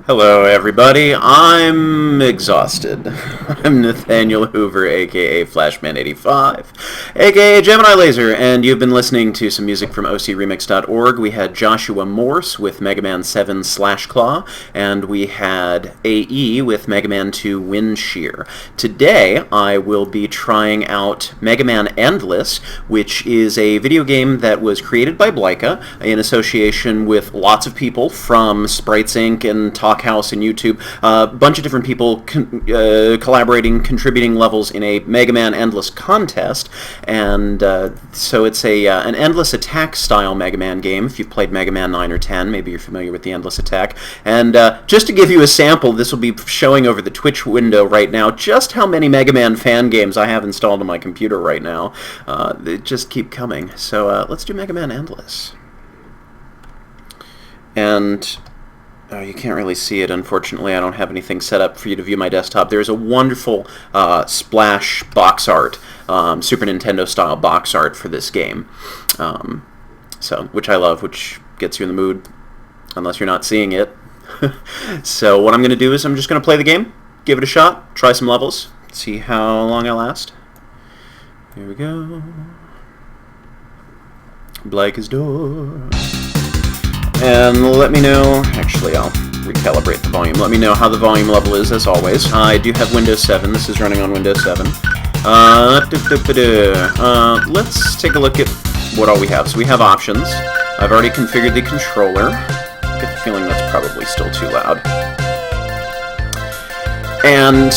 Hello, everybody. I'm exhausted. I'm Nathaniel Hoover, aka Flashman85, aka Gemini Laser, and you've been listening to some music from ocremix.org. We had Joshua Morse with Mega Man 7 Slash Claw, and we had AE with Mega Man 2 Wind Shear. Today, I will be trying out Mega Man Endless, which is a video game that was created by Blyka in association with lots of people from Sprites Inc. and Talk House and YouTube, a bunch of different people collaborating, contributing levels in a Mega Man Endless contest, and so it's an Endless Attack style Mega Man game. If you've played Mega Man 9 or 10, maybe you're familiar with the Endless Attack. And just to give you a sample, this will be showing over the Twitch window right now just how many Mega Man fan games I have installed on my computer right now. They just keep coming. So let's do Mega Man Endless. And you can't really see it, unfortunately. I don't have anything set up for you to view my desktop. There's a wonderful splash box art, Super Nintendo style box art for this game, which I love, which gets you in the mood, unless you're not seeing it. So what I'm going to do is I'm just going to play the game, give it a shot, try some levels, see how long I last. Here we go. Blyka's door. And let me know, actually I'll recalibrate the volume, let me know how the volume level is, as always. I do have Windows 7, this is running on Windows 7. Let's take a look at what all we have. So we have options. I've already configured the controller. I get the feeling that's probably still too loud. And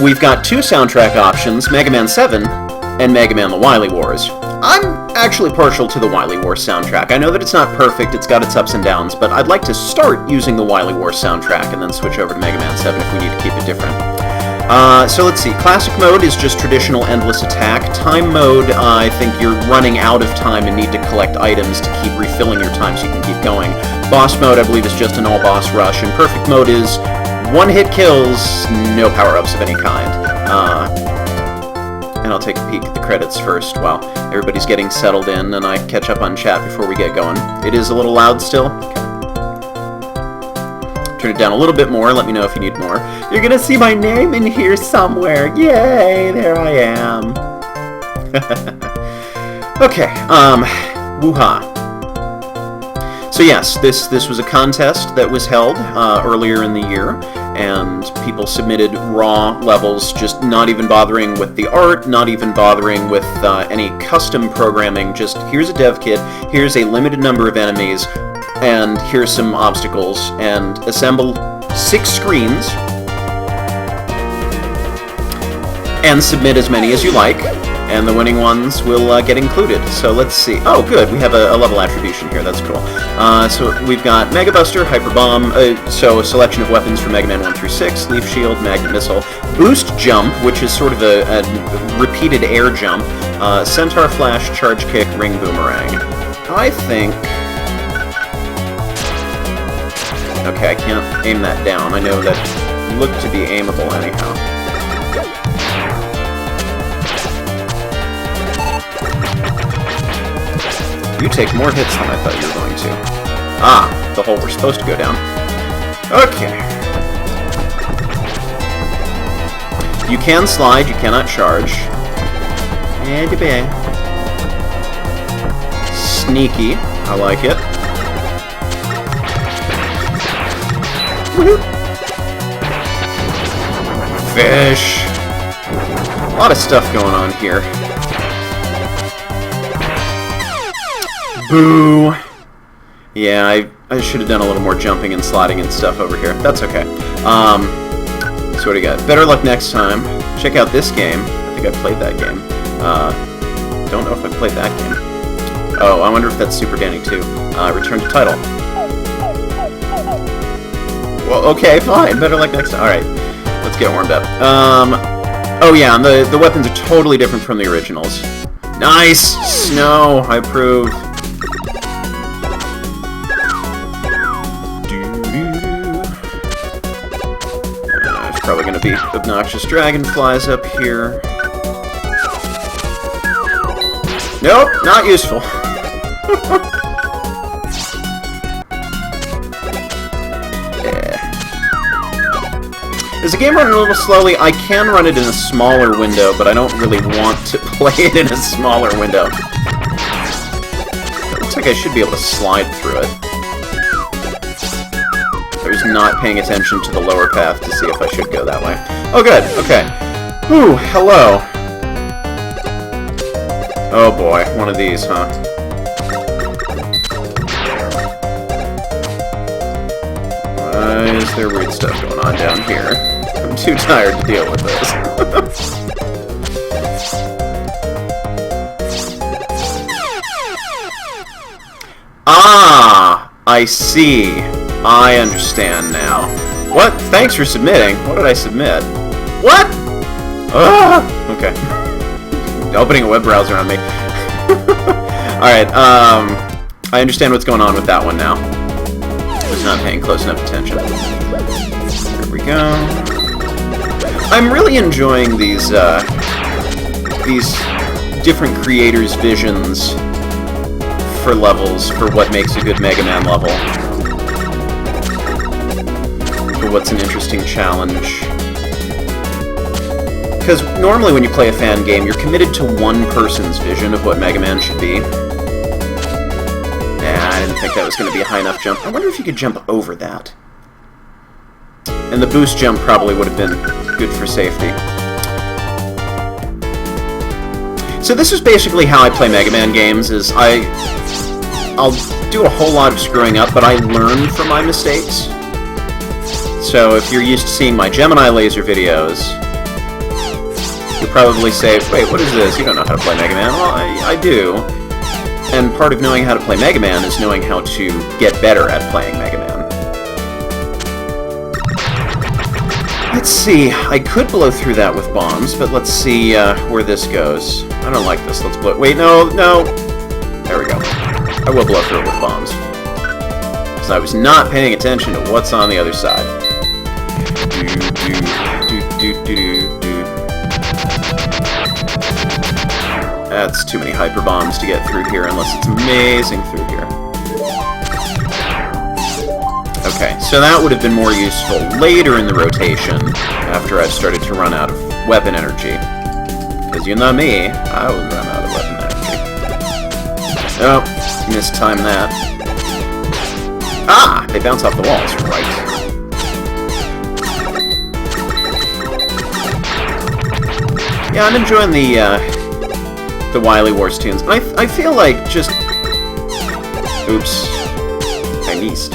we've got two soundtrack options, Mega Man 7 and Mega Man The Wily Wars. I'm actually partial to the Wily Wars soundtrack. I know that it's not perfect, it's got its ups and downs, but I'd like to start using the Wily Wars soundtrack and then switch over to Mega Man 7 if we need to keep it different. So let's see, Classic mode is just traditional Endless Attack. Time mode, I think you're running out of time and need to collect items to keep refilling your time so you can keep going. Boss mode, I believe, is just an all-boss rush, and Perfect mode is one-hit kills, no power-ups of any kind. and I'll take a peek at the credits first while everybody's getting settled in, and I catch up on chat before we get going. It is a little loud still. Okay. Turn it down a little bit more. Let me know if you need more. You're gonna see my name in here somewhere. Yay! There I am. Okay. Woo-ha. So yes, this was a contest that was held earlier in the year, and people submitted raw levels, just not even bothering with the art, not even bothering with any custom programming, just here's a dev kit, here's a limited number of enemies, and here's some obstacles, and assemble 6 screens, and submit as many as you like, and the winning ones will get included. So let's see. Oh, good. We have a level attribution here. That's cool. So we've got Mega Buster, Hyper Bomb, so a selection of weapons from Mega Man 1 through 6, Leaf Shield, Magnet Missile, Boost Jump, which is sort of a repeated air jump, Centaur Flash, Charge Kick, Ring Boomerang. I think... Okay, I can't aim that down. I know that looked to be aimable anyhow. You take more hits than I thought you were going to. Ah, the hole we're supposed to go down. Okay. You can slide, you cannot charge. Sneaky, I like it. Fish. A lot of stuff going on here. Boo! Yeah, I should have done a little more jumping and sliding and stuff over here. That's okay. So what do you got? Better luck next time. Check out this game. I think I played that game. Don't know if I played that game. Oh, I wonder if that's Super Danny 2. Return to title. Well, okay, fine. Better luck next time. Alright, let's get warmed up. Oh yeah, and the weapons are totally different from the originals. Nice! Snow! I approve. Probably going to be obnoxious dragonflies up here. Nope, not useful. Is the game running a little slowly? I can run it in a smaller window, but I don't really want to play it in a smaller window. It looks like I should be able to slide through it. I was not paying attention to the lower path to see if I should go that way. Oh, good. Okay. Whew, hello. Oh boy, one of these, huh? Why is there weird stuff going on down here? I'm too tired to deal with this. Ah! I see. I understand now. What? Thanks for submitting. What did I submit? What? Ah! Okay. Opening a web browser on me. Alright, I understand what's going on with that one now. I was not paying close enough attention. There we go. I'm really enjoying these different creators' visions for levels, for what makes a good Mega Man level. For what's an interesting challenge. Because normally when you play a fan game, you're committed to one person's vision of what Mega Man should be. Nah, I didn't think that was going to be a high enough jump. I wonder if you could jump over that. And the boost jump probably would have been good for safety. So this is basically how I play Mega Man games, is I'll do a whole lot of screwing up, but I learn from my mistakes. So if you're used to seeing my Gemini laser videos, you'll probably say, wait, what is this? You don't know how to play Mega Man. Well, I do. And part of knowing how to play Mega Man is knowing how to get better at playing Mega Man. Let's see. I could blow through that with bombs, but let's see where this goes. I don't like this. Let's blow... Wait, no. There we go. I will blow through it with bombs. Because I was not paying attention to what's on the other side. That's too many hyper bombs to get through here unless it's amazing through here. Okay, so that would have been more useful later in the rotation, after I've started to run out of weapon energy. Because you know me, I would run out of weapon energy. Oh, mistimed that. Ah! They bounce off the walls, right. Yeah, I'm enjoying the Wily Wars tunes. I feel like just... Oops. I missed.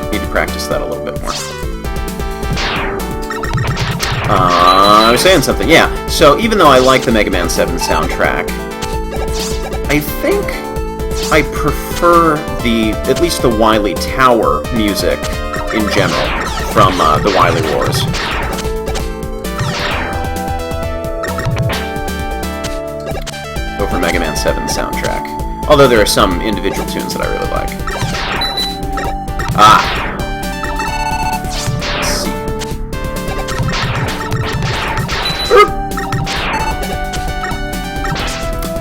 Need to practice that a little bit more. I was saying something, yeah. So even though I like the Mega Man 7 soundtrack, I think I prefer at least the Wily Tower music in general from the Wily Wars. Over Mega Man 7 soundtrack. Although there are some individual tunes that I really like. Ah! Let's see.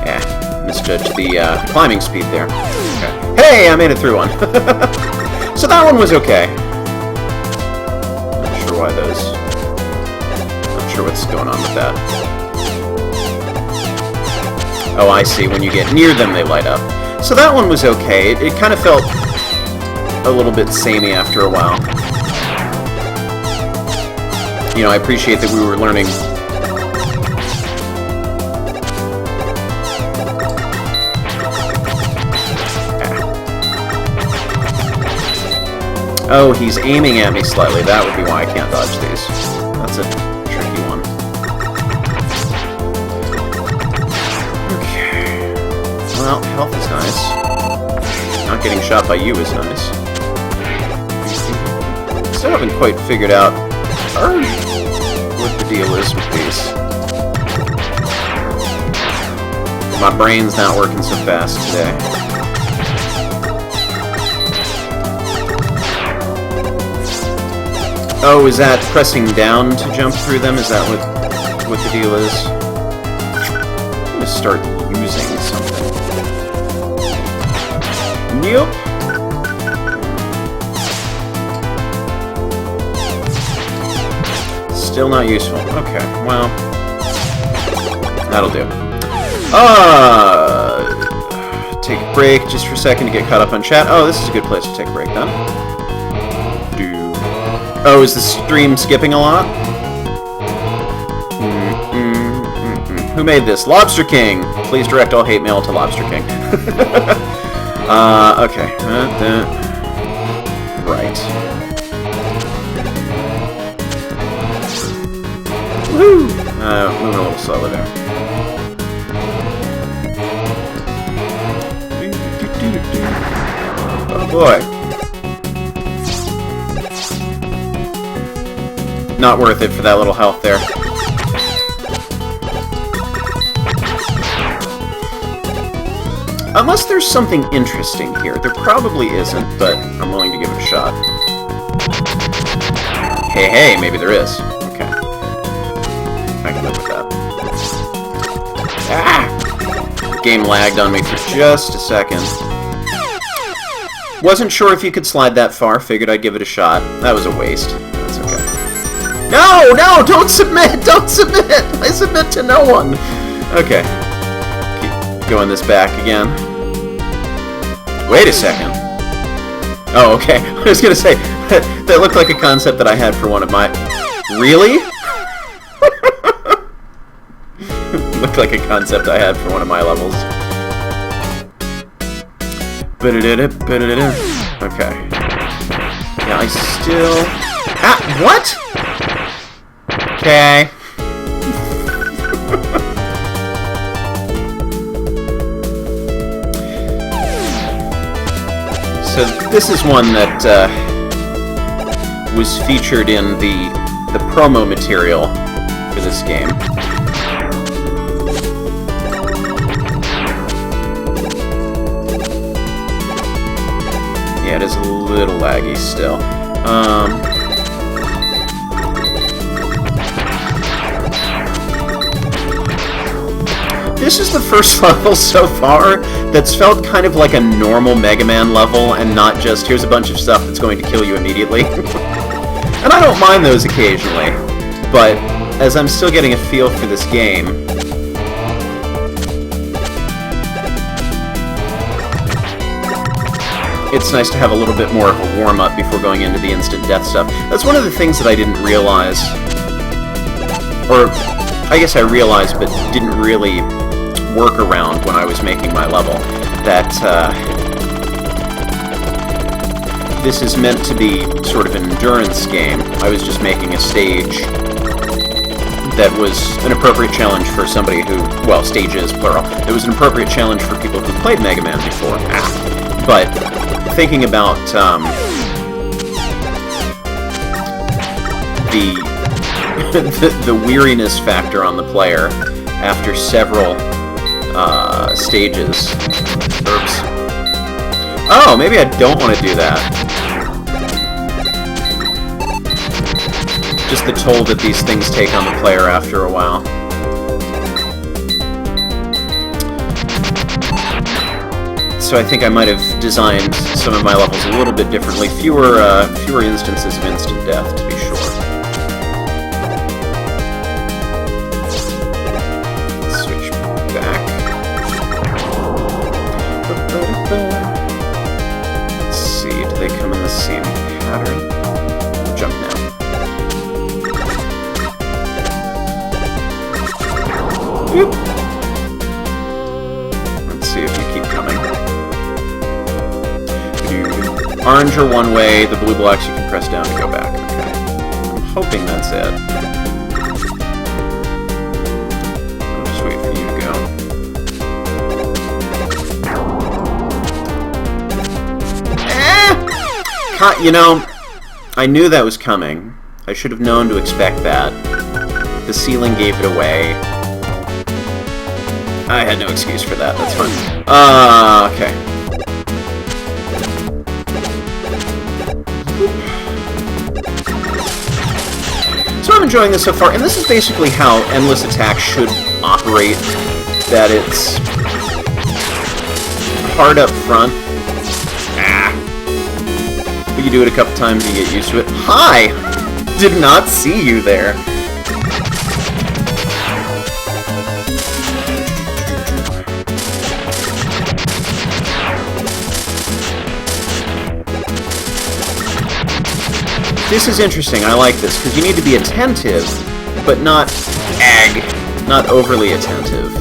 Yeah, misjudged the climbing speed there. Okay. Hey, I made it through one. So that one was okay. Not sure why those... Not sure what's going on with that. Oh, I see. When you get near them, they light up. So that one was okay. It kind of felt a little bit samey after a while. You know, I appreciate that we were learning... Oh, he's aiming at me slightly. That would be why I can't dodge these. That's a tricky one. Okay. Well, health is nice. Not getting shot by you is nice. Still haven't quite figured out what the deal is with these. My brain's not working so fast today. Oh, is that pressing down to jump through them? Is that what the deal is? I'm gonna start using something. Nope. Still not useful. Okay, well, that'll do. Take a break just for a second to get caught up on chat. Oh, this is a good place to take a break then. Oh, is the stream skipping a lot? Who made this? Lobster King! Please direct all hate mail to Lobster King. Okay. Right. Woo! Moving a little slowly there. Oh boy. Not worth it for that little health there. Unless there's something interesting here. There probably isn't, but I'm willing to give it a shot. Hey, maybe there is. Okay. I can live with that. Ah! Game lagged on me for just a second. Wasn't sure if you could slide that far. Figured I'd give it a shot. That was a waste. That's okay. No! Don't submit! Don't submit! I submit to no one! Okay. Keep going this back again. Wait a second. Oh, okay. I was gonna say, that looked like a concept that I had for one of my... Really? Looked like a concept I had for one of my levels. Okay. Yeah, I still... Ah! What?! Okay. So this is one that was featured in the promo material for this game. Yeah, it is a little laggy still. this is the first level so far that's felt kind of like a normal Mega Man level, and not just, here's a bunch of stuff that's going to kill you immediately. And I don't mind those occasionally, but as I'm still getting a feel for this game, it's nice to have a little bit more of a warm-up before going into the instant death stuff. That's one of the things that I didn't realize, or I guess I realized but didn't really work around when I was making my level, that this is meant to be sort of an endurance game. I was just making a stage that was an appropriate challenge for somebody who, well, stages, plural. It was an appropriate challenge for people who played Mega Man before. But thinking about the weariness factor on the player after several stages. Oops. Oh, maybe I don't want to do that. Just the toll that these things take on the player after a while. So I think I might have designed some of my levels a little bit differently. Fewer instances of instant death, to be sure. Let's switch back. Let's see, do they come in the same pattern? Jump now. Whoop. Let's see if you keep coming. Orange are one way, the blue blocks you can press down to go back. Okay. I'm hoping that's it. I'll just wait for you to go. You know, I knew that was coming. I should have known to expect that. The ceiling gave it away. I had no excuse for that, that's fine. Okay. So I'm enjoying this so far, and this is basically how endless attack should operate. That it's hard up front. But you do it a couple times and you get used to it. Hi! Did not see you there. This is interesting. I like this, because you need to be attentive, but not not overly attentive.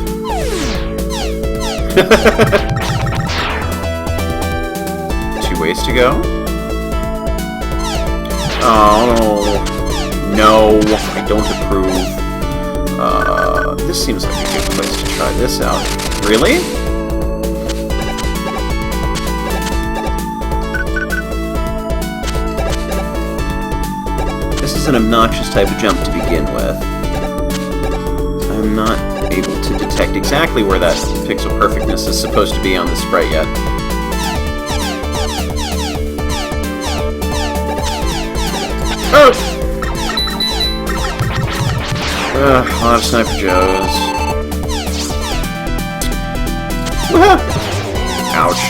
Two ways to go. Oh, no, I don't approve. This seems like a good place to try this out. Really? This is an obnoxious type of jump to begin with. I'm not able to detect exactly where that pixel perfectness is supposed to be on the sprite yet. Oh! A lot of Sniper Joes. Ouch.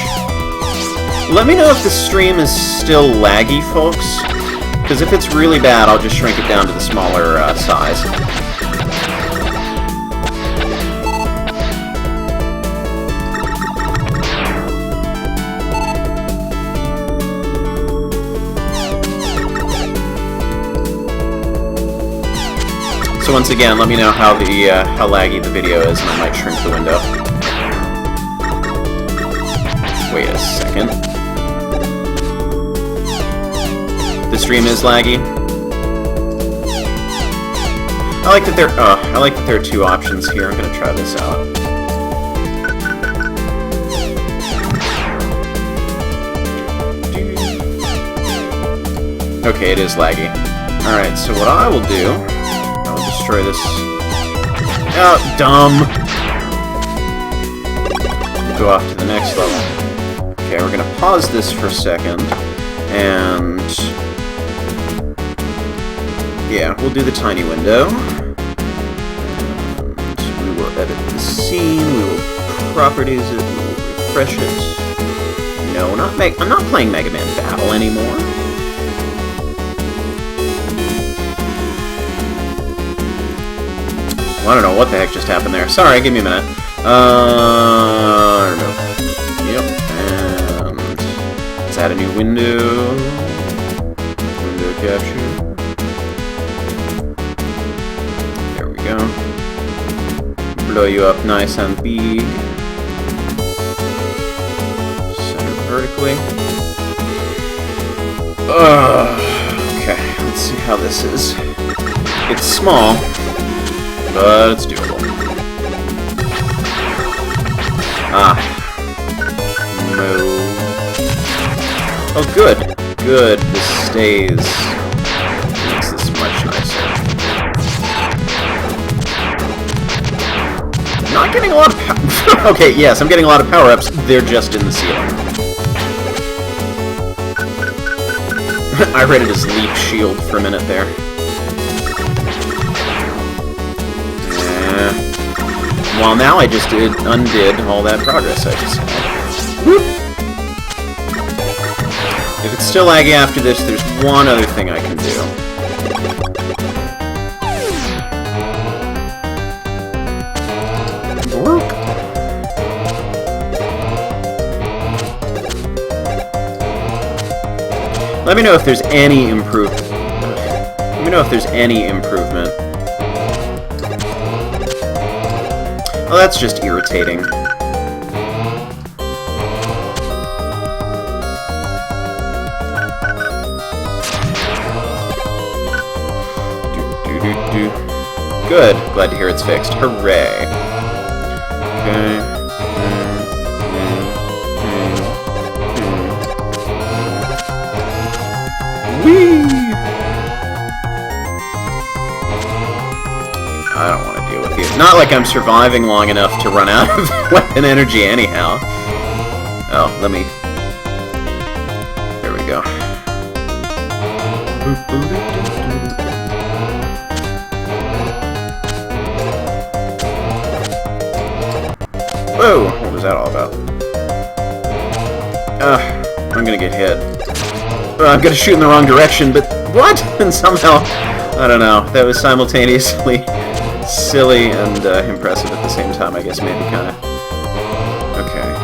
Let me know if the stream is still laggy, folks. Because if it's really bad, I'll just shrink it down to the smaller size. So once again, let me know how laggy the video is, and I might shrink the window. Wait a second. The stream is laggy. I like that there are two options here. I'm gonna try this out. Okay, it is laggy. Alright, so what I will do, I will destroy this. Oh, dumb! Go off to the next level. Okay, we're gonna pause this for a second, and yeah, we'll do the tiny window. And we were edit the scene. We will properties it. We will refresh it. No, I'm not playing Mega Man Battle anymore. Well, I don't know what the heck just happened there. Sorry, give me a minute. Remove. Yep, and let's add a new window. Window capture. There we go. Blow you up nice and big. Center vertically. Okay, let's see how this is. It's small, but it's doable. Move. Oh, good. Good. This stays. Makes this much nicer. Not getting a lot of power. Okay, yes, I'm getting a lot of power-ups. They're just in the ceiling. I read it as leap shield for a minute there. Well, now I just undid all that progress I just had. Whoop. If it's still laggy after this, there's one other thing I can do. Whoop. Let me know if there's any improvement. Let me know if there's any improvement. Oh, that's just irritating. Good. Glad to hear it's fixed. Hooray. Okay. Whee! I don't want to deal with you. Not like I'm surviving long enough to run out of weapon energy anyhow. Oh, let me... There we go. Whoa! What was that all about? I'm gonna get hit. I'm gonna shoot in the wrong direction, but what? And somehow... I don't know. That was simultaneously silly and impressive at the same time, I guess, maybe, kind of. Okay.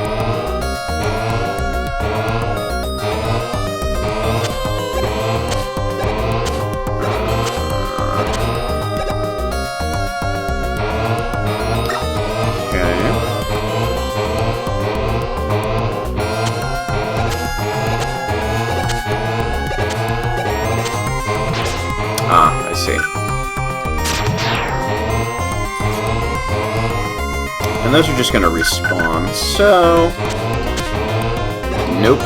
Ah, I see. And those are just going to respawn, so... Nope.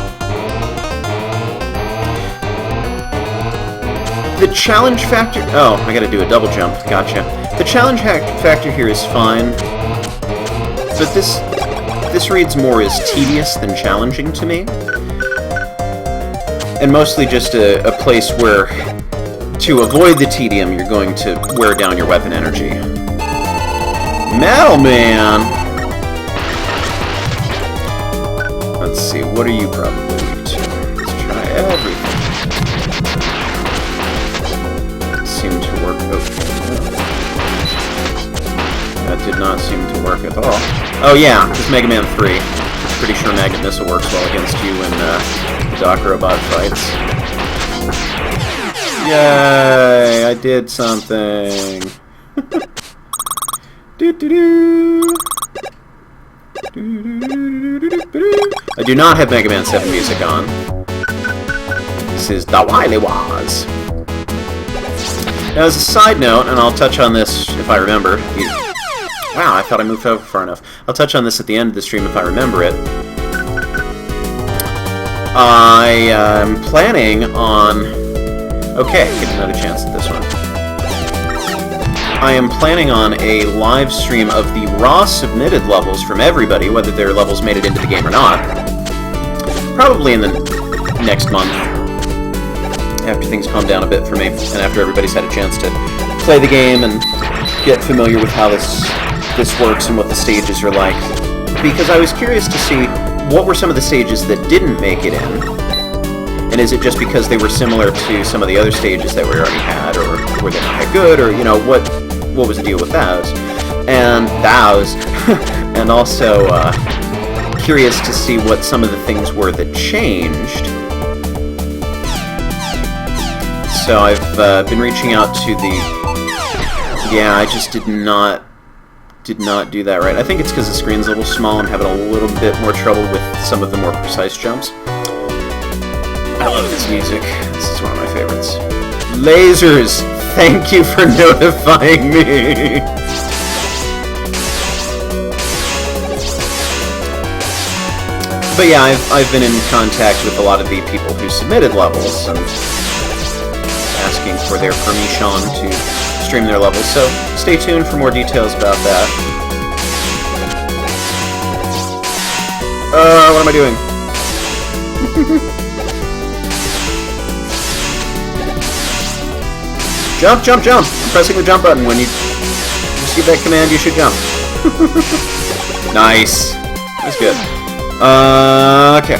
The challenge factor... Oh, I gotta do a double jump. Gotcha. The challenge factor here is fine, but this reads more as tedious than challenging to me. And mostly just a place where, to avoid the tedium, you're going to wear down your weapon energy. Metal Man! Let's see, what are you probably weak to? Let's try everything. That seemed to work okay. That did not seem to work at all. Oh yeah, this is Mega Man 3. Pretty sure Magnet Missile works well against you in the Doc Robot fights. Yay! I did something. I do not have Mega Man 7 music on. This is the Wily Waz. Now, as a side note, and I'll touch on this if I remember. Wow, I thought I moved over far enough. I'll touch on this at the end of the stream if I remember it. I am planning on... Okay, get another chance at this one. I am planning on a live stream of the raw submitted levels from everybody, whether their levels made it into the game or not. Probably in the next month, after things calm down a bit for me, and after everybody's had a chance to play the game and get familiar with how this this works and what the stages are like, because I was curious to see what were some of the stages that didn't make it in, and is it just because they were similar to some of the other stages that we already had, or were they not that good, or, you know, what was the deal with those? And and also curious to see what some of the things were that changed. So I've been reaching out to the... Yeah, I just did not do that right. I think it's because the screen's a little small. I'm having a little bit more trouble with some of the more precise jumps. I love this music. This is one of my favorites. Lasers! Thank you for notifying me! But yeah, I've been in contact with a lot of the people who submitted levels and asking for their permission to stream their levels, so stay tuned for more details about that. What am I doing? Jump, jump, jump! I'm pressing the jump button. When you receive that command, you should jump. Nice. That's good. Okay.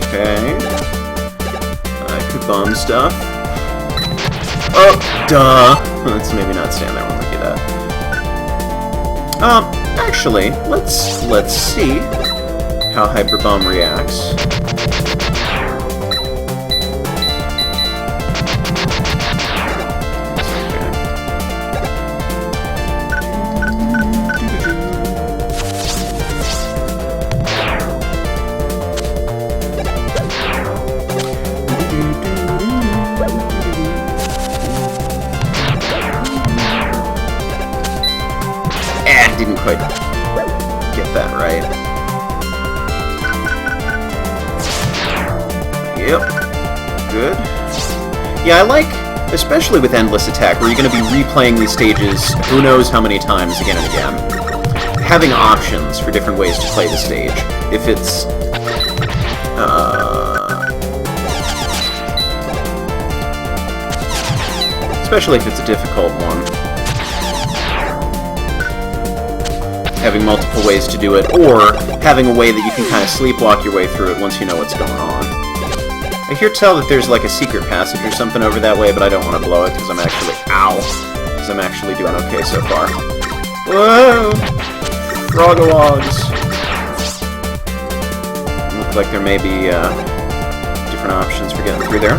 Okay. I could bomb stuff. Oh, duh! Let's maybe not stand there when we do that. Actually, let's see how Hyper Bomb reacts. Didn't quite get that right. Yep. Good. Yeah, I like, especially with Endless Attack, where you're going to be replaying these stages who knows how many times again and again, having options for different ways to play the stage. If it's... especially if it's a difficult one. Having multiple ways to do it, or having a way that you can kind of sleepwalk your way through it once you know what's going on. I hear tell that there's like a secret passage or something over that way, but I don't want to blow it because I'm actually... Ow! Because I'm actually doing okay so far. Whoa! Frogalogs! Looks like there may be different options for getting through there.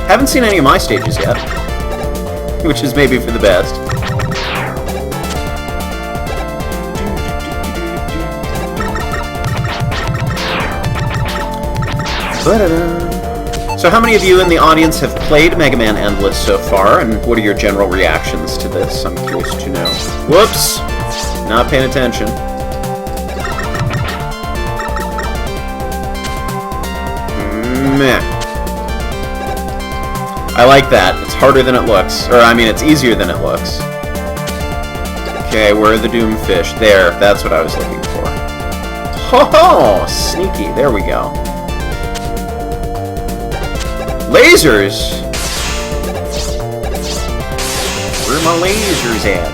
Haven't seen any of my stages yet. Which is maybe for the best. So how many of you in the audience have played Mega Man Endless so far, and what are your general reactions to this? I'm curious to know. Whoops! Not paying attention. Meh. I like that. It's harder than it looks. Or, I mean, it's easier than it looks. Okay, where are the Doomfish? There, that's what I was looking for. Ho-ho! Sneaky. There we go. Lasers! Where are my lasers at?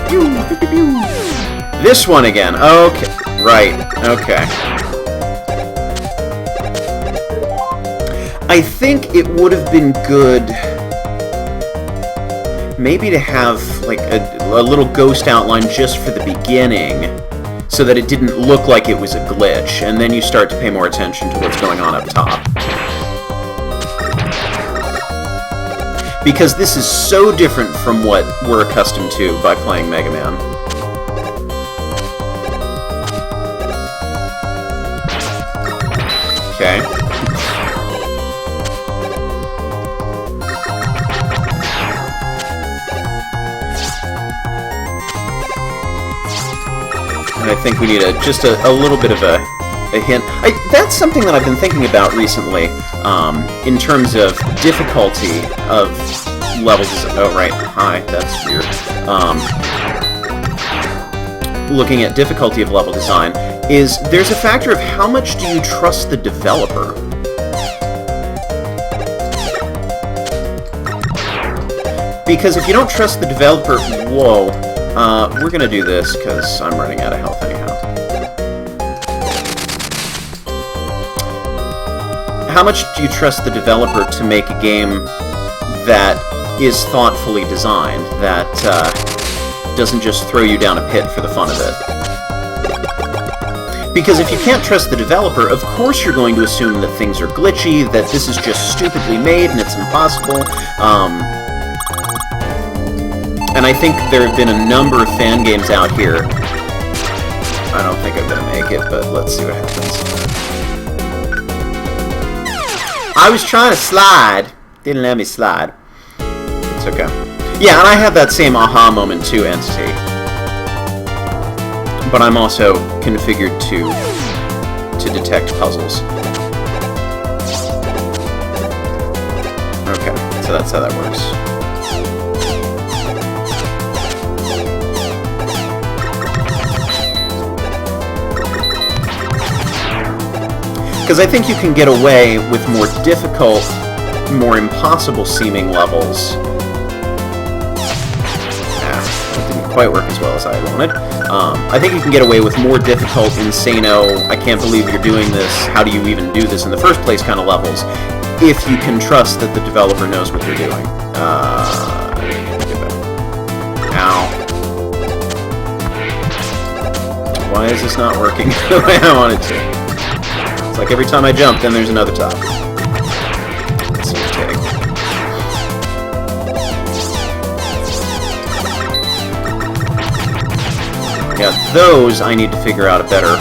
Pew, pew, pew, pew. This one again. Okay. Right. Okay. I think it would have been good maybe to have like a little ghost outline just for the beginning so that it didn't look like it was a glitch, and then you start to pay more attention to what's going on up top. Because this is so different from what we're accustomed to by playing Mega Man. Okay. I think we need just a little bit of a hint. That's something that I've been thinking about recently, in terms of difficulty of level design... Oh, right. Hi, that's weird. Looking at difficulty of level design, is there's a factor of how much do you trust the developer. Because if you don't trust the developer... Whoa. We're gonna do this, because I'm running out of health anyhow. How much do you trust the developer to make a game that is thoughtfully designed, that doesn't just throw you down a pit for the fun of it? Because if you can't trust the developer, of course you're going to assume that things are glitchy, that this is just stupidly made and it's impossible. And I think there have been a number of fan games out here. I don't think I'm going to make it, but let's see what happens. I was trying to slide. Didn't let me slide. It's okay. Yeah, and I had that same aha moment too, Entity. But I'm also configured to detect puzzles. Okay, so that's how that works. Because I think you can get away with more difficult, more impossible-seeming levels. That didn't quite work as well as I wanted. I think you can get away with more difficult, insano, I can't believe you're doing this, how do you even do this in the first place kind of levels, if you can trust that the developer knows what they're doing. Ow. Why is this not working the way I want it to? It's like every time I jump, then there's another top. Let's see what take. Yeah, those I need to figure out a better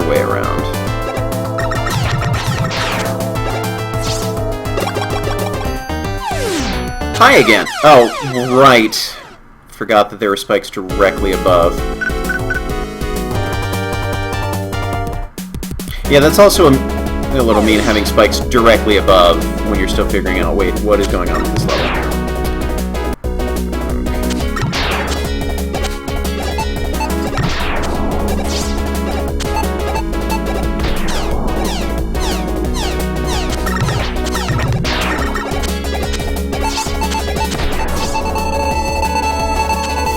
way around. Hi again! Oh, right. Forgot that there were spikes directly above. Yeah, that's also a little mean, having spikes directly above when you're still figuring out, wait, what is going on with this level?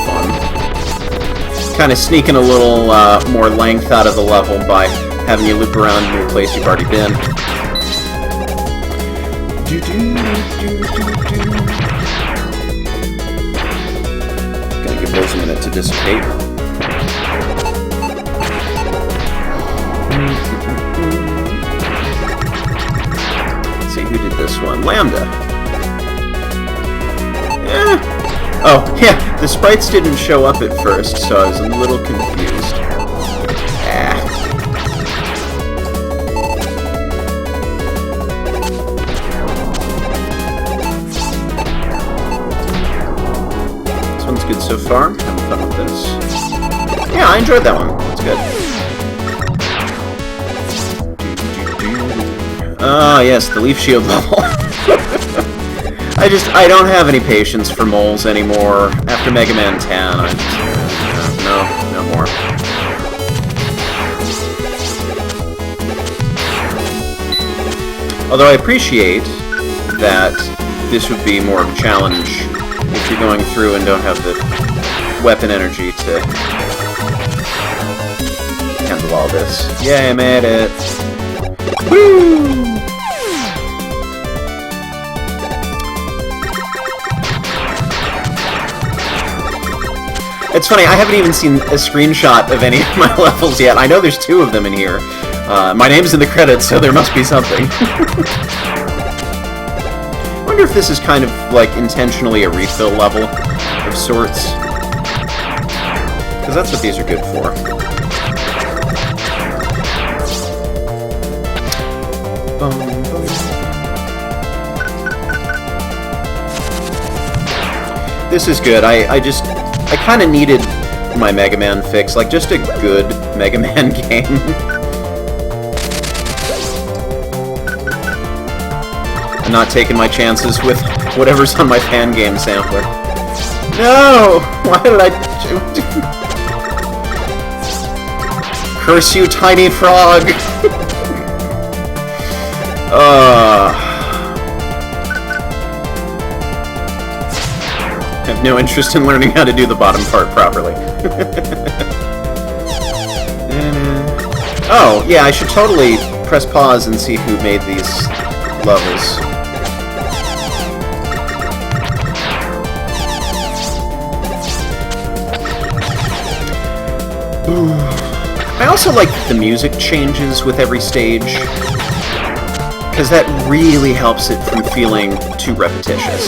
Fun. Kind of sneaking a little more length out of the level by having you loop around in a place you've already been. Gonna give those a minute to dissipate. Let's see, who did this one? Lambda. Oh, yeah, the sprites didn't show up at first, so I was a little confused. Good so far. Having fun with this. Yeah, I enjoyed that one. It's good. Ah, yes, the leaf shield level. I don't have any patience for moles anymore. After Mega Man 10, I just... no more. Although I appreciate that this would be more of a challenge if you're going through and don't have the weapon energy to handle all this. Yay, I made it! Woo! It's funny, I haven't even seen a screenshot of any of my levels yet. I know there's 2 of them in here. My name's in the credits, so there must be something. I wonder if this is kind of, like, intentionally a refill level of sorts. Because that's what these are good for. This is good. I kind of needed my Mega Man fix, like, just a good Mega Man game. I'm not taking my chances with whatever's on my fangame sampler. No! Why did I... Curse you, tiny frog! I have no interest in learning how to do the bottom part properly. Oh, yeah, I should totally press pause and see who made these levels. I also like that the music changes with every stage, because that really helps it from feeling too repetitious.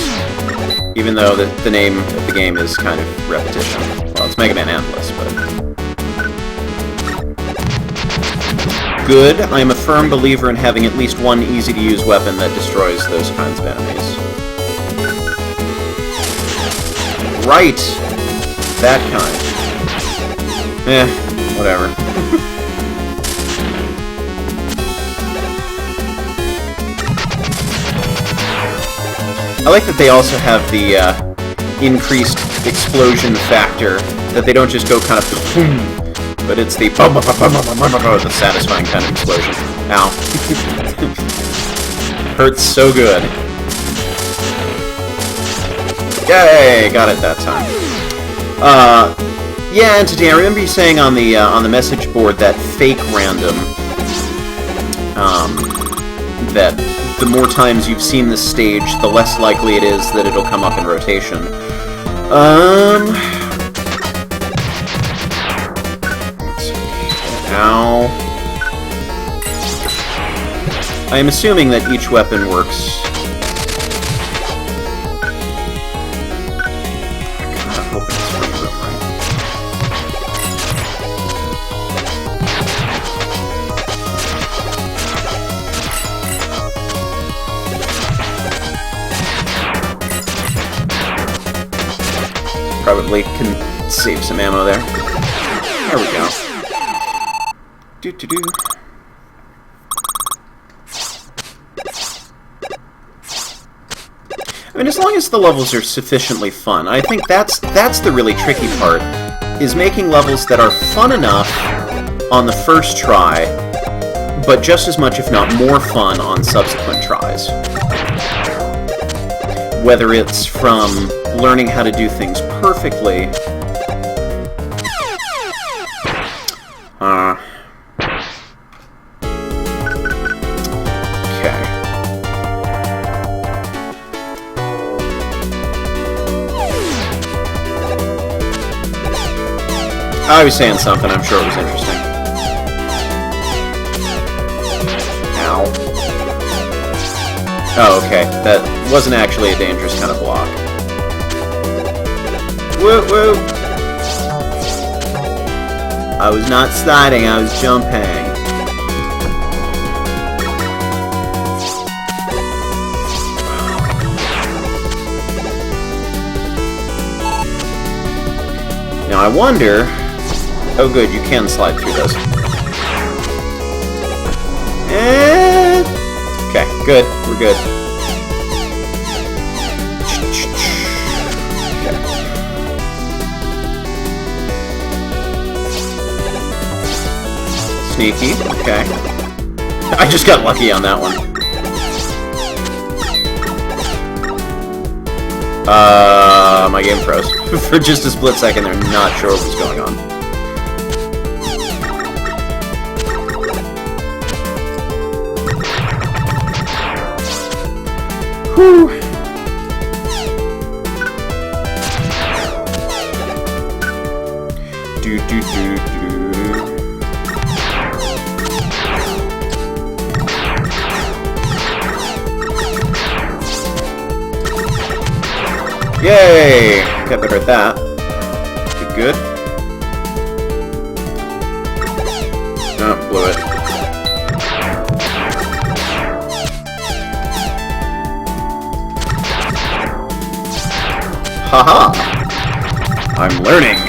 Even though the name of the game is kind of repetition. Well, it's Mega Man Endless, but... Good. I am a firm believer in having at least one easy-to-use weapon that destroys those kinds of enemies. Right! That kind. Whatever. I like that they also have the increased explosion factor, that they don't just go kind of boom, but it's the the satisfying kind of explosion. Ow. Hurts so good. Yay! Got it that time. Yeah, Entity, I remember you saying on the message board that fake random, that the more times you've seen this stage, the less likely it is that it'll come up in rotation. Ow. I am assuming that each weapon works. God, I'm hoping it's working real right. Probably can save some ammo there. There we go. Do-do-do. I mean, as long as the levels are sufficiently fun, I think that's the really tricky part, is making levels that are fun enough on the first try, but just as much, if not more fun, on subsequent tries. Whether it's from learning how to do things perfectly, okay. I was saying something, I'm sure it was interesting. Ow. Oh, okay. That wasn't actually a dangerous kind of block. Woo woo! I was not sliding, I was jumping. Now I wonder... Oh good, you can slide through those. Okay, good. We're good. Okay. Sneaky, okay. I just got lucky on that one. My game froze. For just a split second there, not sure what was going on. Whew. Yay! Got better at that. Good. Oh, blew it. Haha! I'm learning!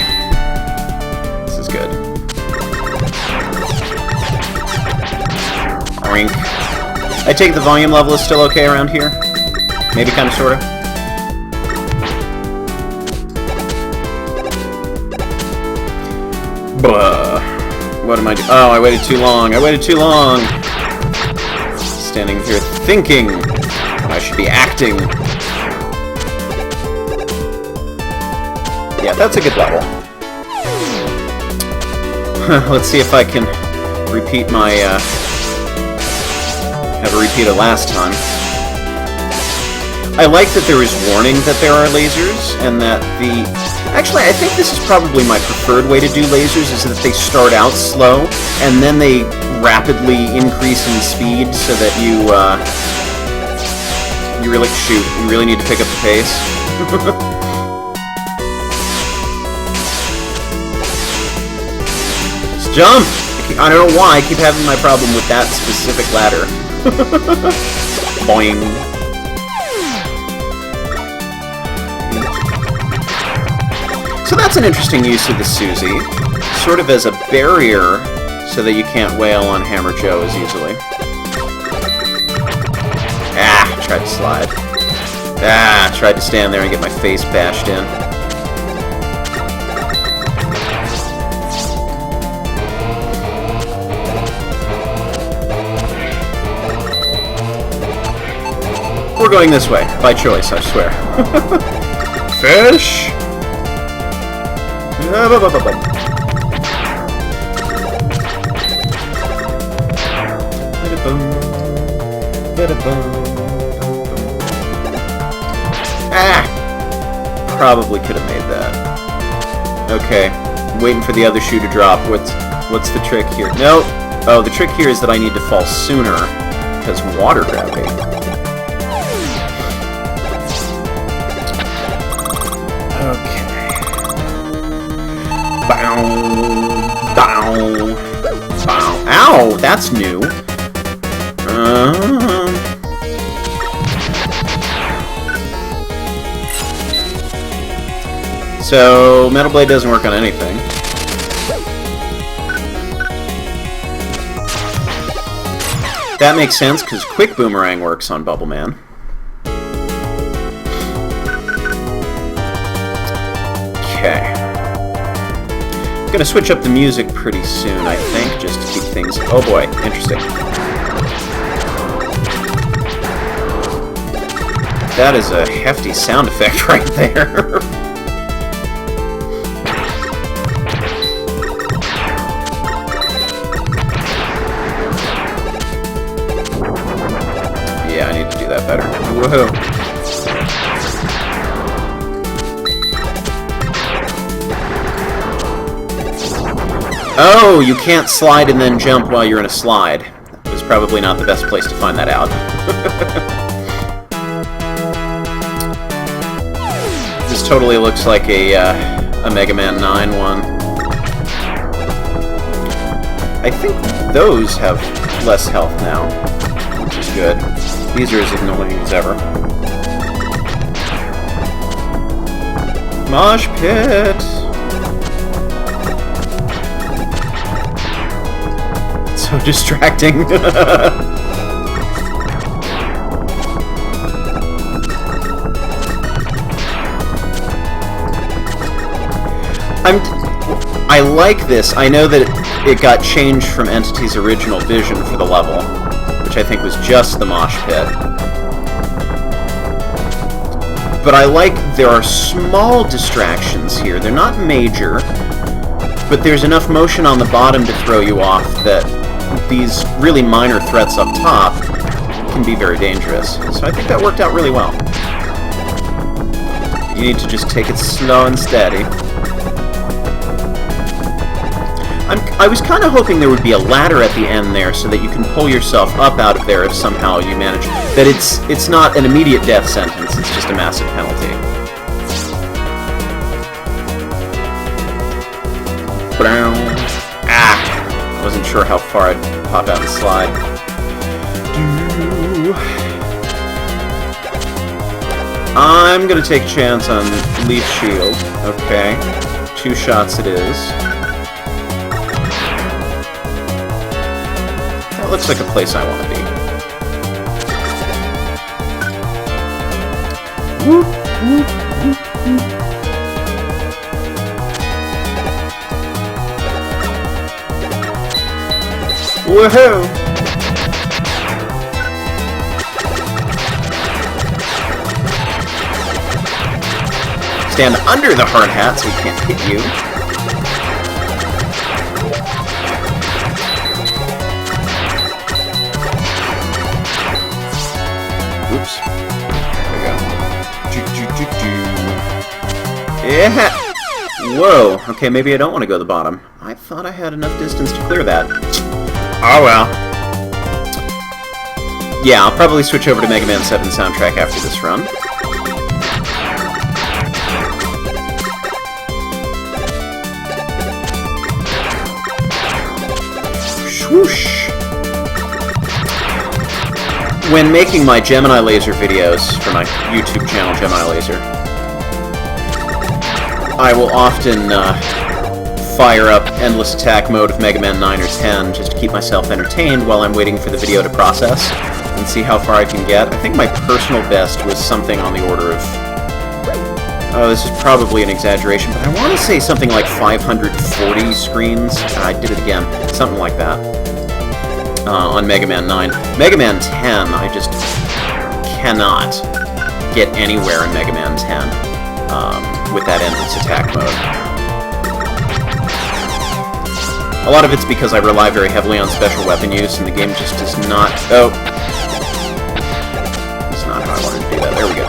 This is good. Oink. I I take the volume level is still okay around here? Maybe, kind of, sort of? What am I doing? Oh, I waited too long. I waited too long. Standing here thinking I should be acting. Yeah, that's a good level. Let's see if I can repeat my, have a repeat of last time. I like that there is warning that there are lasers, and that the... Actually, I think this is probably my preferred way to do lasers, is that they start out slow, and then they rapidly increase in speed, so that you really... Shoot, you really need to pick up the pace. Just jump! I don't know why, I keep having my problem with that specific ladder. Boing. So that's an interesting use of the Susie, sort of as a barrier so that you can't wail on Hammer Joe as easily. Ah, tried to slide. Ah, tried to stand there and get my face bashed in. We're going this way, by choice, I swear. Fish! Ah! Probably could have made that. Okay, I'm waiting for the other shoe to drop. What's the trick here? No! Oh, the trick here is that I need to fall sooner, because water gravity. Okay. Bow, bow, bow. Ow! That's new. So, Metal Blade doesn't work on anything. That makes sense, because Quick Boomerang works on Bubble Man. Okay. I'm gonna switch up the music pretty soon, I think, just to keep things... Oh boy, interesting. That is a hefty sound effect right there. Yeah, I need to do that better. Whoa. Oh, you can't slide and then jump while you're in a slide. It was probably not the best place to find that out. This totally looks like a Mega Man 9 one. I think those have less health now, which is good. These are as annoying as ever. Mosh pit! So distracting. I like this. I know that it got changed from Entity's original vision for the level, which I think was just the mosh pit. But I like there are small distractions here. They're not major, but there's enough motion on the bottom to throw you off that these really minor threats up top can be very dangerous. So I think that worked out really well. You need to just take it slow and steady. I was kind of hoping there would be a ladder at the end there so that you can pull yourself up out of there if somehow you manage. That it's not an immediate death sentence, it's just a massive penalty. Ah! I wasn't sure how far I'd pop out and slide. I'm gonna take a chance on Leaf Shield. Okay. 2 shots it is. That looks like a place I want to be. Woohoo! Stand under the hard hat so he can't hit you. Oops. There we go. Yeah! Whoa. Okay, maybe I don't want to go to the bottom. I thought I had enough distance to clear that. Oh well. Yeah, I'll probably switch over to Mega Man 7 soundtrack after this run. Swoosh! When making my Gemini Laser videos for my YouTube channel, Gemini Laser, I will often fire up endless attack mode of Mega Man 9 or 10 just to keep myself entertained while I'm waiting for the video to process and see how far I can get. I think my personal best was something on the order of... Oh, this is probably an exaggeration, but I want to say something like 540 screens. I did it again. Something like that. On Mega Man 9. Mega Man 10, I just cannot get anywhere in Mega Man 10 with that endless attack mode. A lot of it's because I rely very heavily on special weapon use, and the game just does not... Oh! That's not how I wanted to do that. There we go.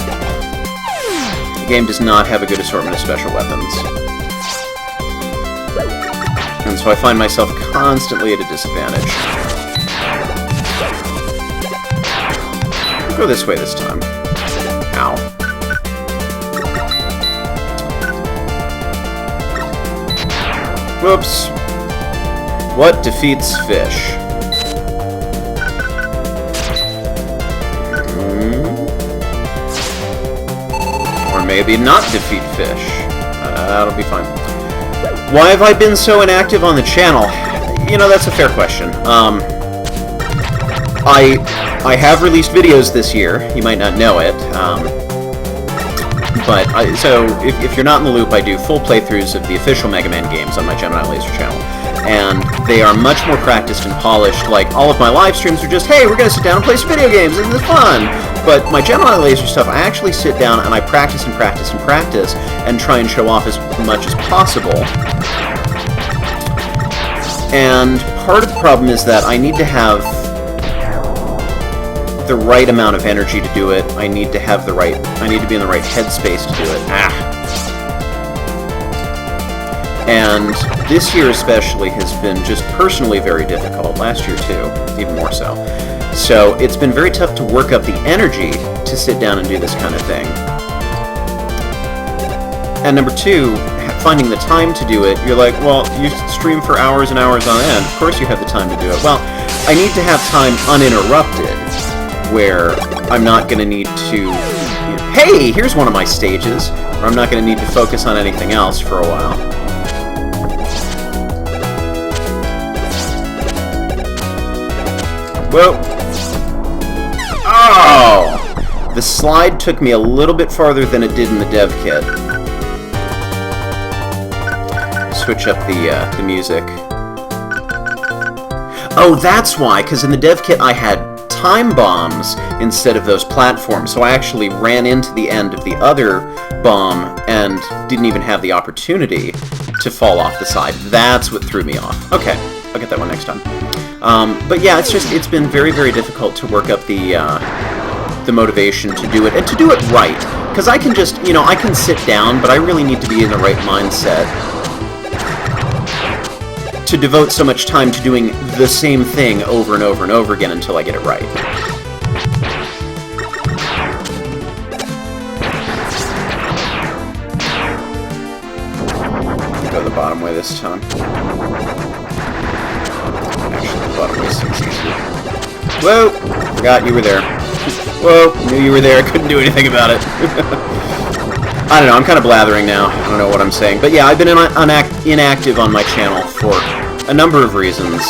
The game does not have a good assortment of special weapons. And so I find myself constantly at a disadvantage. I'll go this way this time. Ow. Whoops. What defeats fish? Or maybe not defeat fish. That'll be fine. Why have I been so inactive on the channel? You know, that's a fair question. I have released videos this year. You might not know it. So if you're not in the loop, I do full playthroughs of the official Mega Man games on my Gemini Laser channel. And they are much more practiced and polished. Like, all of my live streams are just, hey, we're going to sit down and play some video games, isn't this fun? But my Gemini Laser stuff, I actually sit down and I practice and practice and practice and try and show off as much as possible. And part of the problem is that I need to have the right amount of energy to do it. I need to be in the right headspace to do it. And this year especially has been just personally very difficult. Last year too, even more so. So it's been very tough to work up the energy to sit down and do this kind of thing. And number two, finding the time to do it. You're like, well, you stream for hours and hours on end. Of course you have the time to do it. Well, I need to have time uninterrupted, where I'm not going to need to... Hey, here's one of my stages, where I'm not going to need to focus on anything else for a while. Whoa! Oh! The slide took me a little bit farther than it did in the dev kit. Switch up the music. Oh, that's why, because in the dev kit I had time bombs instead of those platforms, so I actually ran into the end of the other bomb and didn't even have the opportunity to fall off the side. That's what threw me off. Okay, I'll get that one next time. But yeah, it's been very, very difficult to work up the motivation to do it, and to do it right. Because I can just, I can sit down, but I really need to be in the right mindset to devote so much time to doing the same thing over and over and over again until I get it right. Go the bottom way this time. Actually, the bottom way seems easier. Whoa! Forgot you were there. Whoa! Knew you were there. Couldn't do anything about it. I don't know. I'm kind of blathering now. I don't know what I'm saying. But yeah, I've been inactive on my channel for a number of reasons.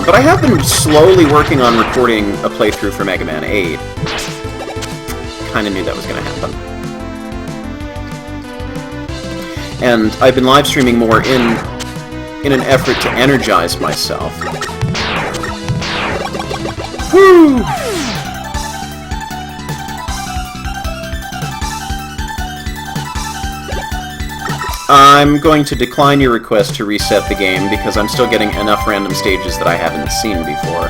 But I have been slowly working on recording a playthrough for Mega Man 8. Kind of knew that was going to happen. And I've been live streaming more in an effort to energize myself. Woo! I'm going to decline your request to reset the game because I'm still getting enough random stages that I haven't seen before.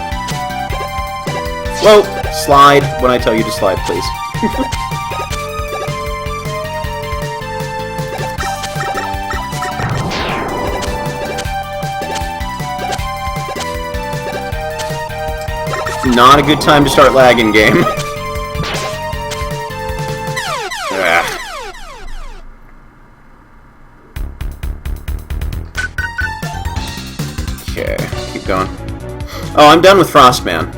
Whoa! Slide when I tell you to slide, please. Not a good time to start lagging, game. Okay, keep going. Oh, I'm done with Frostman.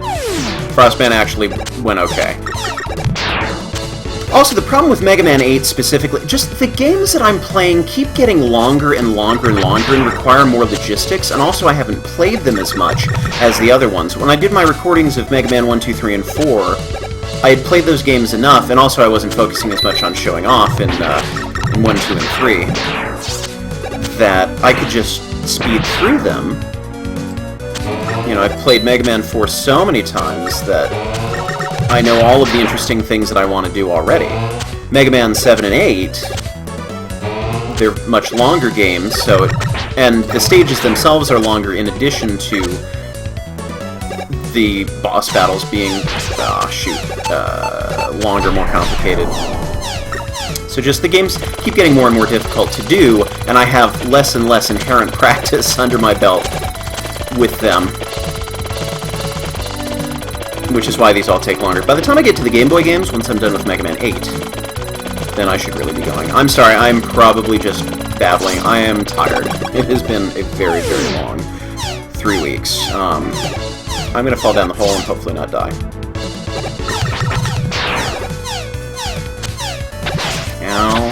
Frostman actually went okay. Also, the problem with Mega Man 8 specifically, just the games that I'm playing keep getting longer and longer and longer and require more logistics, and also I haven't played them as much as the other ones. When I did my recordings of Mega Man 1, 2, 3, and 4, I had played those games enough, and also I wasn't focusing as much on showing off in 1, 2, and 3, that I could just speed through them. You know, I've played Mega Man 4 so many times that I know all of the interesting things that I want to do already. Mega Man 7 and 8, they're much longer games, so and the stages themselves are longer in addition to the boss battles being, longer, more complicated. So just the games keep getting more and more difficult to do, and I have less and less inherent practice under my belt with them. Which is why these all take longer. By the time I get to the Game Boy games, once I'm done with Mega Man 8, then I should really be going. I'm sorry, I'm probably just babbling. I am tired. It has been a very, very long 3 weeks. I'm gonna fall down the hole and hopefully not die. Ow.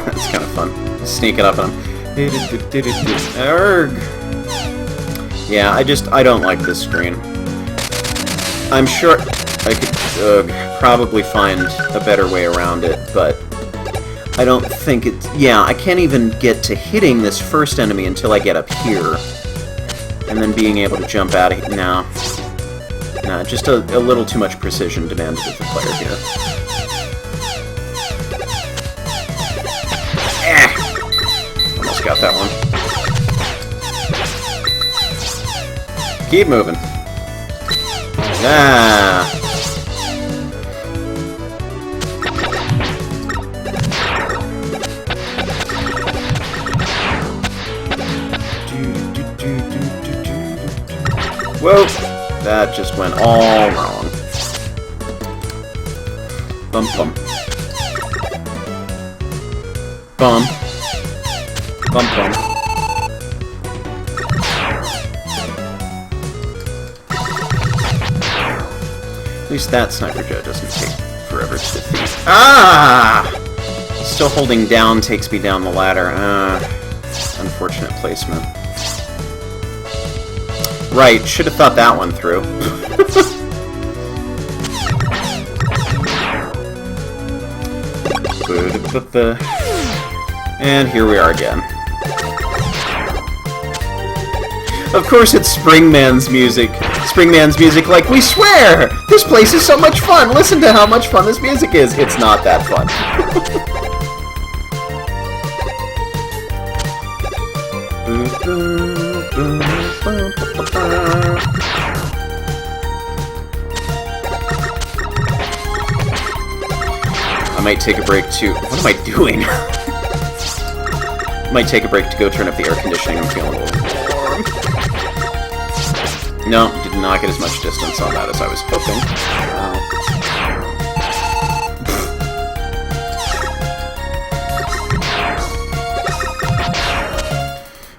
That's kind of fun. Sneaking up on him. Erg. Yeah, I don't like this screen. I'm sure I could probably find a better way around it, but I don't think it's... Yeah, I can't even get to hitting this first enemy until I get up here. And then being able to jump out of here. No, just a little too much precision demanded of the player here. Almost got that one. Keep moving. Ah. Whoa! That just went all wrong. Bum bum. Bum. Bum bum. At least that Sniper Joe doesn't take forever to defeat. Ah! Still holding down takes me down the ladder. Unfortunate placement. Right, should have thought that one through. And here we are again. Of course it's Springman's music. Springman's music like, we swear! This place is so much fun! Listen to how much fun this music is! It's not that fun. I might take a break to... What am I doing? Might take a break to go turn up the air conditioning. I'm feeling a little warm. No, did not get as much distance on that as I was hoping.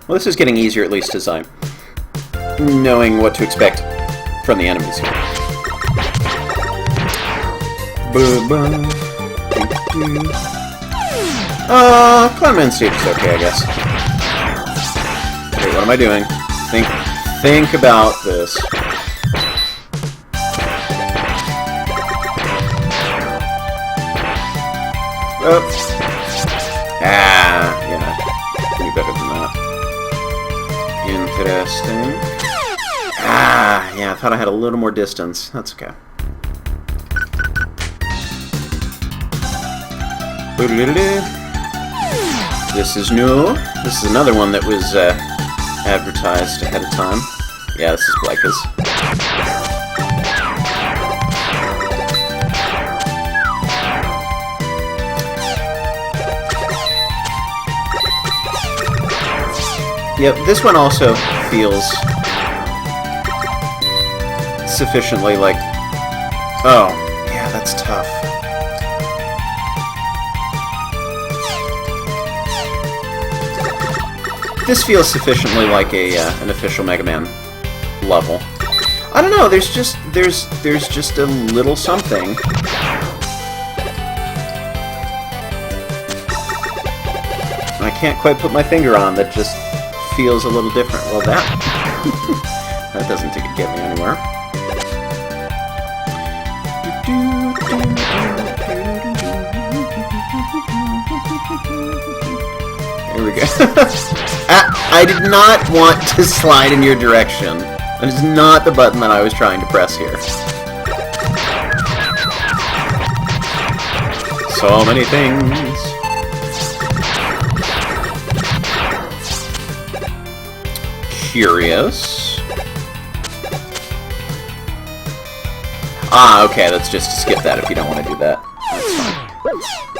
Well, this is getting easier, at least as I'm knowing what to expect from the enemies here. Clownman stage is okay, I guess. Wait, what am I doing? Think about this. Oops. Ah, yeah. Can do better than that. Interesting. Ah, yeah, I thought I had a little more distance. That's okay. This is new. This is another one that was advertised ahead of time. Yeah, this is Blika's. Yep, this one also feels sufficiently like... Oh, yeah, that's tough. This feels sufficiently like a an official Mega Man level. I don't know. There's just a little something. I can't quite put my finger on that. Just feels a little different. Well, that doesn't get me anywhere. There we go. I did not want to slide in your direction. That is not the button that I was trying to press here. So many things. Curious. Ah, okay, let's just skip that if you don't want to do that.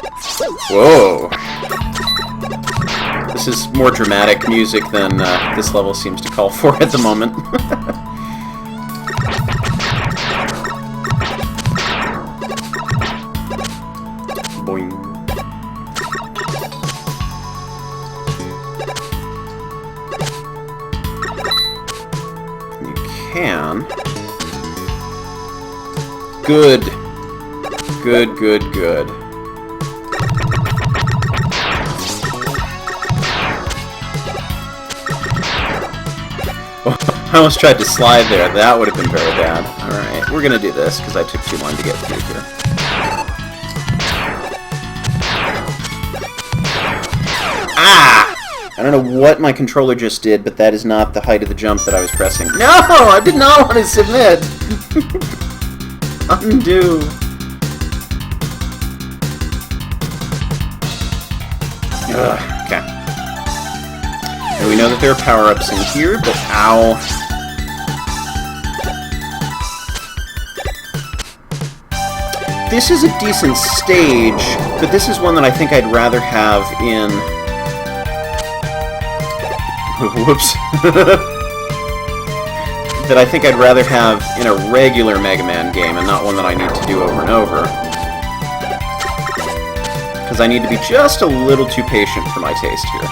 That's fine. Whoa. This is more dramatic music than this level seems to call for at the moment. Boing. You can. Good. Good, good, good. I almost tried to slide there. That would have been very bad. Alright, we're gonna do this, because I took too long to get through here. Ah! I don't know what my controller just did, but that is not the height of the jump that I was pressing. No! I did not want to submit! Undo. Ugh, okay. And we know that there are power-ups in here, but ow. This is a decent stage, but this is one that I think I'd rather have in... Whoops. That I think I'd rather have in a regular Mega Man game, and not one that I need to do over and over. Because I need to be just a little too patient for my taste here.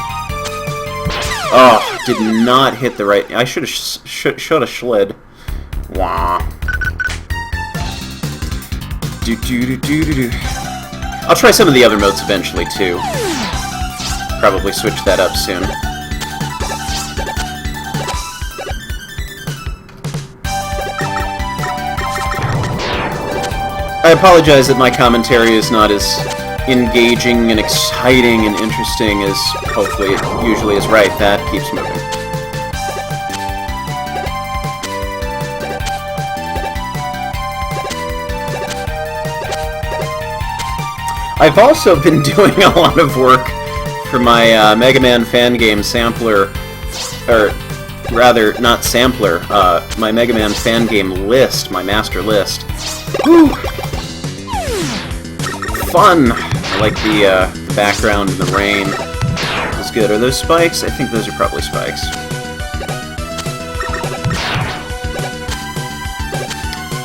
Oh, did not hit the right... I should have showed a slid. Wah. I'll try some of the other modes eventually, too. Probably switch that up soon. I apologize that my commentary is not as engaging and exciting and interesting as hopefully it usually is. Right, that keeps moving. I've also been doing a lot of work for my Mega Man Fangame sampler, or rather, not sampler, my Mega Man Fangame list, my master list. Whew! Fun! I like the background and the rain. That's good. Are those spikes? I think those are probably spikes.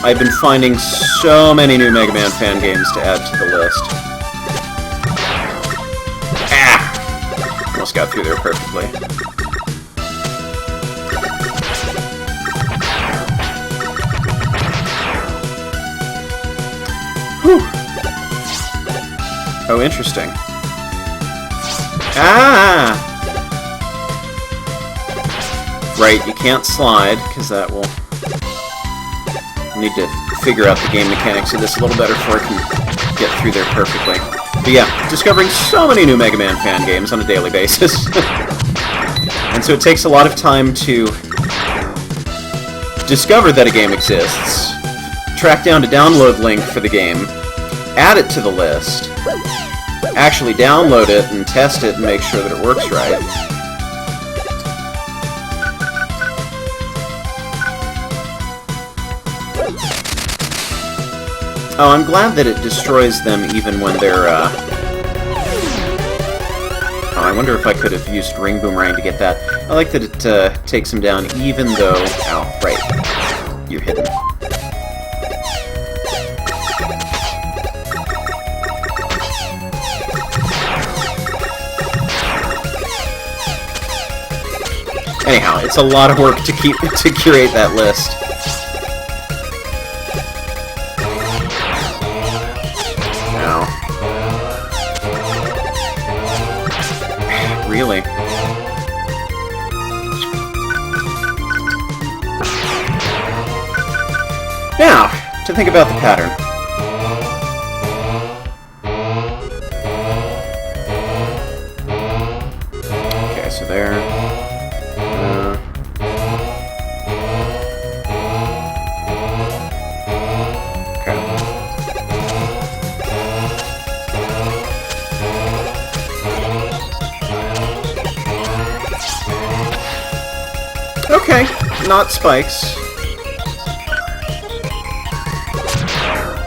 I've been finding so many new Mega Man fan games to add to the list. Ah! Almost got through there perfectly. Whew! Oh, interesting. Ah! Right, you can't slide, because that will... I need to figure out the game mechanics of this a little better before I can get through there perfectly. But yeah, discovering so many new Mega Man fan games on a daily basis. And so it takes a lot of time to discover that a game exists, track down a download link for the game, add it to the list, actually download it and test it and make sure that it works right. Oh, I'm glad that it destroys them even when they're, Oh, I wonder if I could have used Ring Boomerang to get that. I like that it takes them down even though... Ow, right. You're hidden. Anyhow, it's a lot of work to curate that list. Really? Now, to think about the pattern. Okay, so there. Okay, not spikes.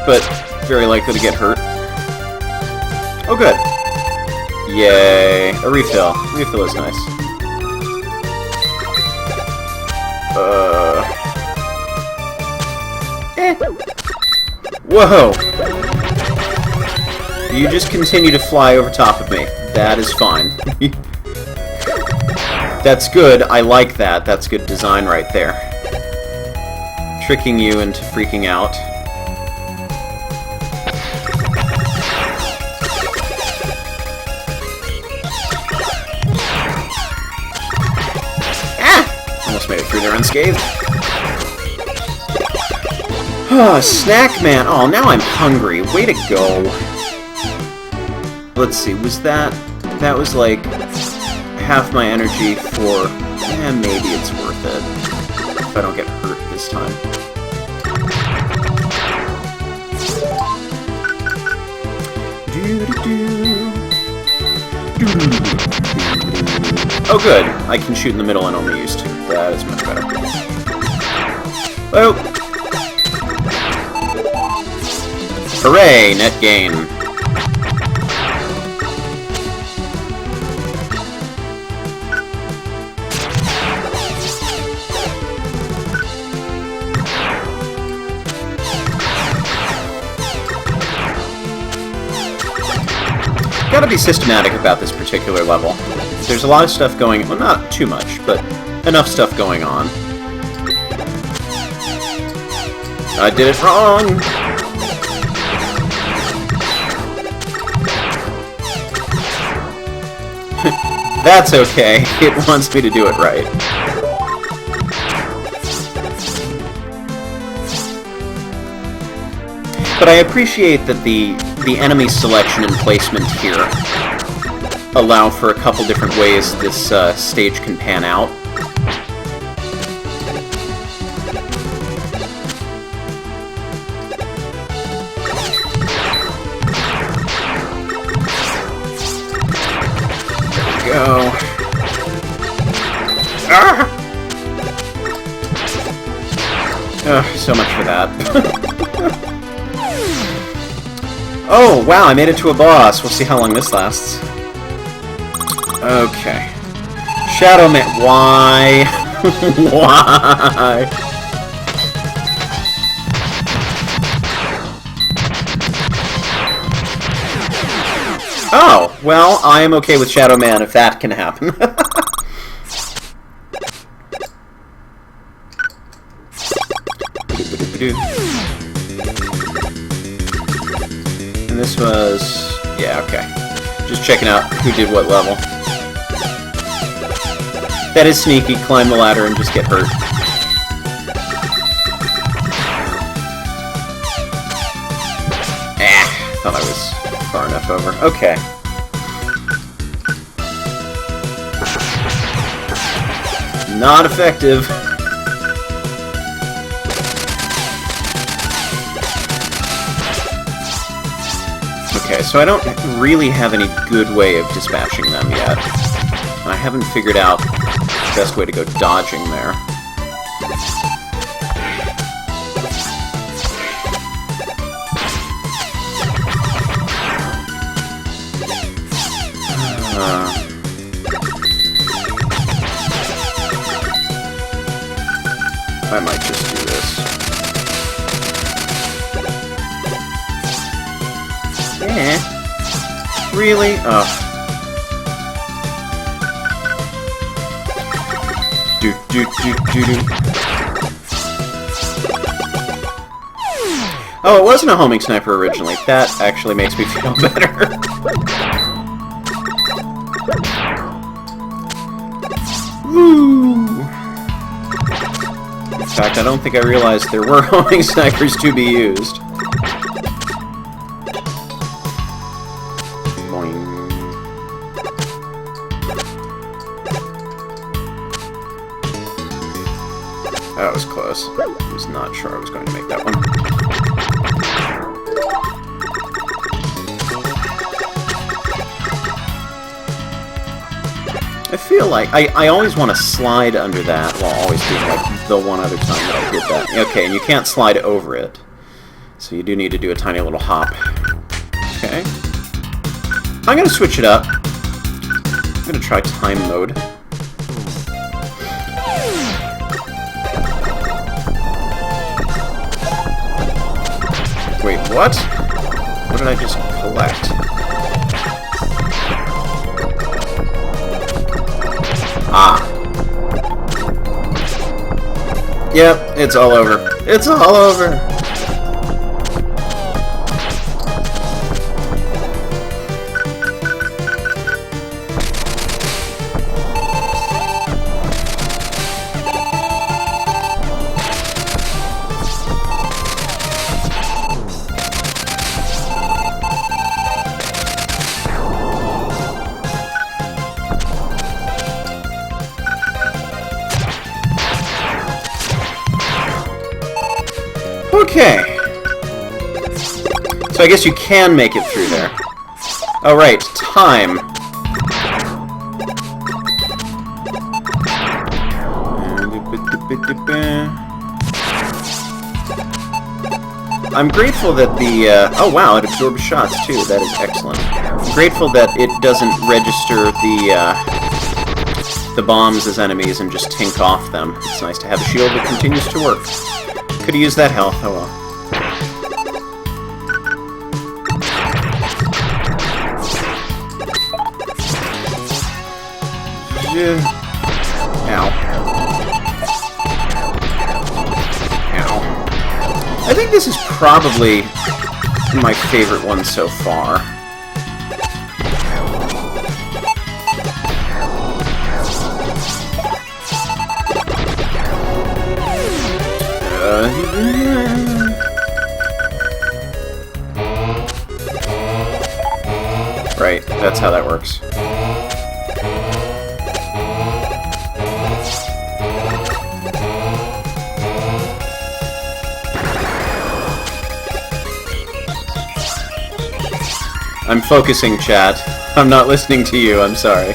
But very likely to get hurt. Oh, good. Yay. A refill. Refill is nice. Whoa! You just continue to fly over top of me. That is fine. That's good. I like that. That's good design right there. Tricking you into freaking out. Ah! Almost made it through there unscathed. Oh, Snack Man. Oh, now I'm hungry. Way to go. Let's see. Was that... That was like... half my energy for... maybe it's worth it. If I don't get hurt this time. Oh good, I can shoot in the middle and only use 2. That is much better. Oh! Hooray, net gain. Gotta be systematic about this particular level. There's a lot of stuff going... well, not too much, but enough stuff going on. I did it wrong! That's okay. It wants me to do it right. But I appreciate that the enemy selection and placement here allow for a couple different ways this stage can pan out. There we go. Ah! Ugh, so much for that. Oh, wow, I made it to a boss. We'll see how long this lasts. Okay. Shadow Man... Why? Why? Oh, well, I am okay with Shadow Man if that can happen. And this was... yeah, okay. Just checking out who did what level. That is sneaky. Climb the ladder and just get hurt. Thought I was far enough over. Okay. Not effective. Okay, so I don't really have any good way of dispatching them yet. And I haven't figured out the best way to go dodging there. I might just do this. Yeah. Really? Ugh. Oh, it wasn't a homing sniper originally. That actually makes me feel better. Woo! In fact, I don't think I realized there were homing snipers to be used. Boing. That was close. I was not sure I was going to make that one. I feel like I always want to slide under that, well, always being like the one other time that I did that. Okay, and you can't slide over it, so you do need to do a tiny little hop. Okay. I'm going to switch it up. I'm going to try time mode. Wait, what? What did I just collect? Ah. Yep, it's all over. It's all over! Okay. So I guess you can make it through there. Oh, right. Time. I'm grateful that the... oh, wow, it absorbs shots, too. That is excellent. I'm grateful that it doesn't register the bombs as enemies and just tink off them. It's nice to have a shield that continues to work. Could have used that health, oh well. Ow. Ow. I think this is probably my favorite one so far. Right, that's how that works. I'm focusing, chat. I'm not listening to you, I'm sorry.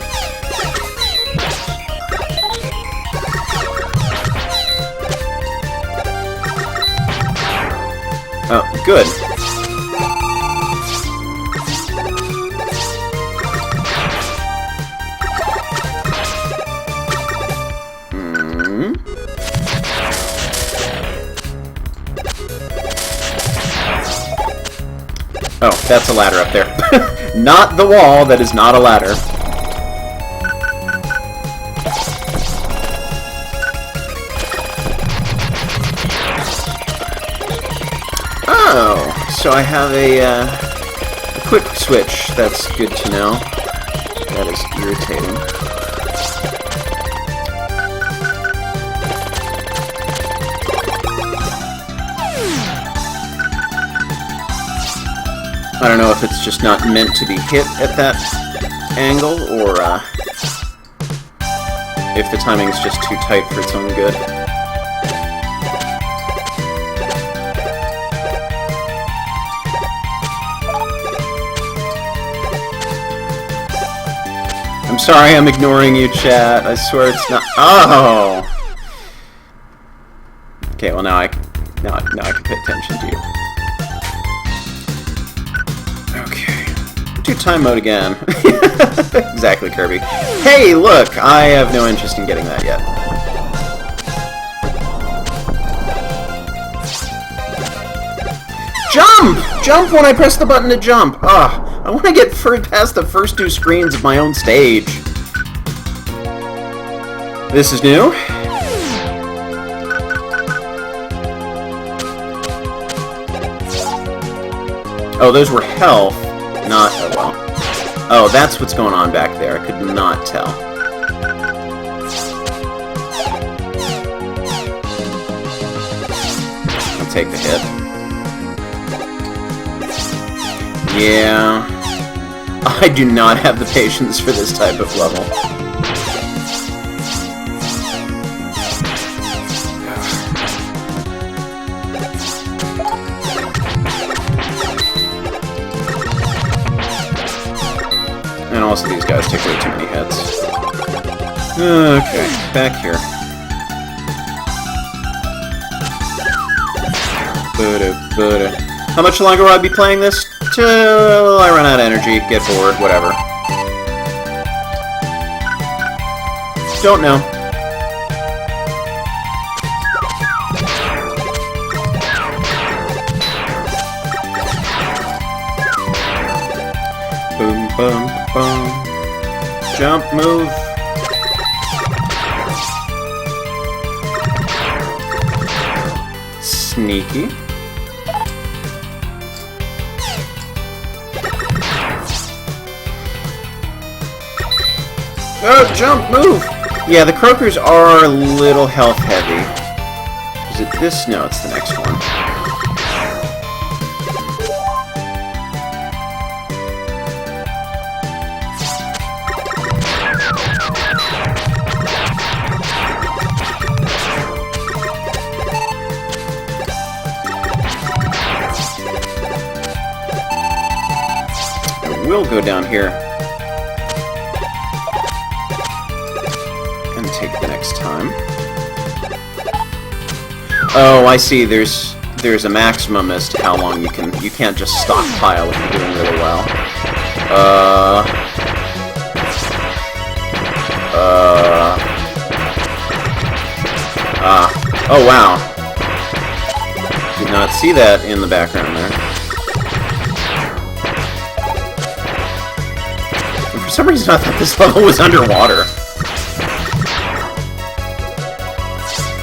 Oh, good. Oh, that's a ladder up there. Not the wall, that is not a ladder. Oh, so I have a quick switch. That's good to know. That is irritating. I don't know if it's just not meant to be hit at that angle, or if the timing's just too tight for its own good. I'm sorry I'm ignoring you, chat. I swear it's not... Oh! Okay, well now I can pay attention to you. Okay. Do time mode again. Exactly, Kirby. Hey, look! I have no interest in getting that yet. Jump! Jump when I press the button to jump! Ugh. I want to get past the first two screens of my own stage. This is new. Oh, those were health, not... Oh, well. Oh, that's what's going on back there. I could not tell. I'll take the hit. Yeah, I do not have the patience for this type of level. And also these guys take way too many hits. Okay, back here. How much longer will I be playing this? Till I run out of energy, get bored, whatever. Don't know. Boom, boom, boom. Jump, move. Sneaky. Oh, jump, move! Yeah, the croakers are a little health heavy. Is it this? No, it's the next one. I will go down here. Take the next time. Oh, I see. There's a maximum as to how long you can't just stockpile if you're doing really well. Oh wow. Did not see that in the background there. And for some reason I thought this level was underwater.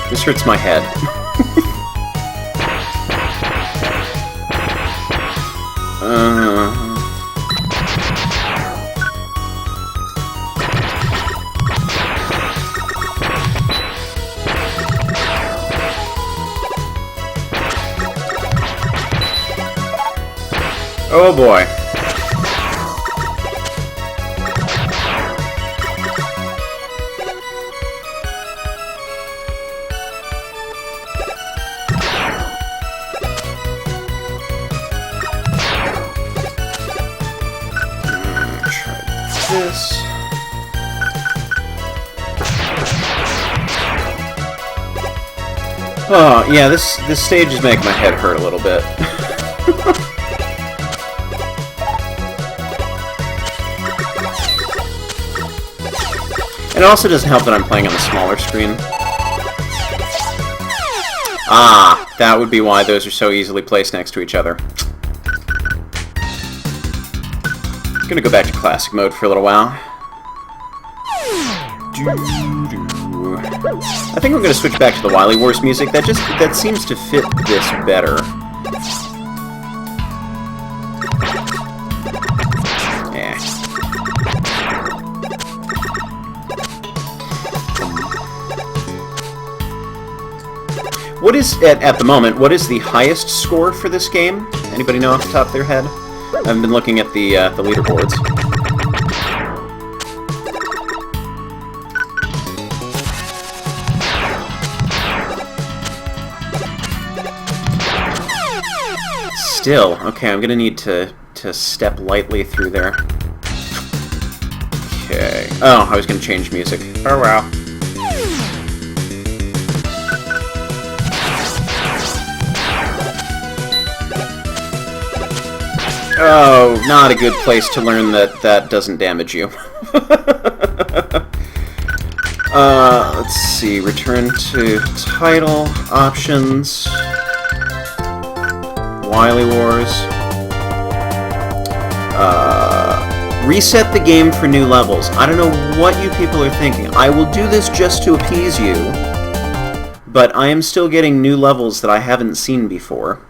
This hurts my head. Oh boy. This. Oh, yeah, this stage is making my head hurt a little bit. It also doesn't help that I'm playing on a smaller screen. Ah, that would be why those are so easily placed next to each other. I'm gonna go back to classic mode for a little while. I think I'm gonna switch back to the Wily Wars music. That seems to fit this better. Yeah. What is at the moment? What is the highest score for this game? Anybody know off the top of their head? haven't been looking at the leaderboards. Still, okay, I'm gonna need to step lightly through there. Okay. Oh, I was gonna change music. Oh wow. Oh, not a good place to learn that that doesn't damage you. Let's see, return to title, options, Wily Wars. Reset the game for new levels. I don't know what you people are thinking. I will do this just to appease you, but I am still getting new levels that I haven't seen before.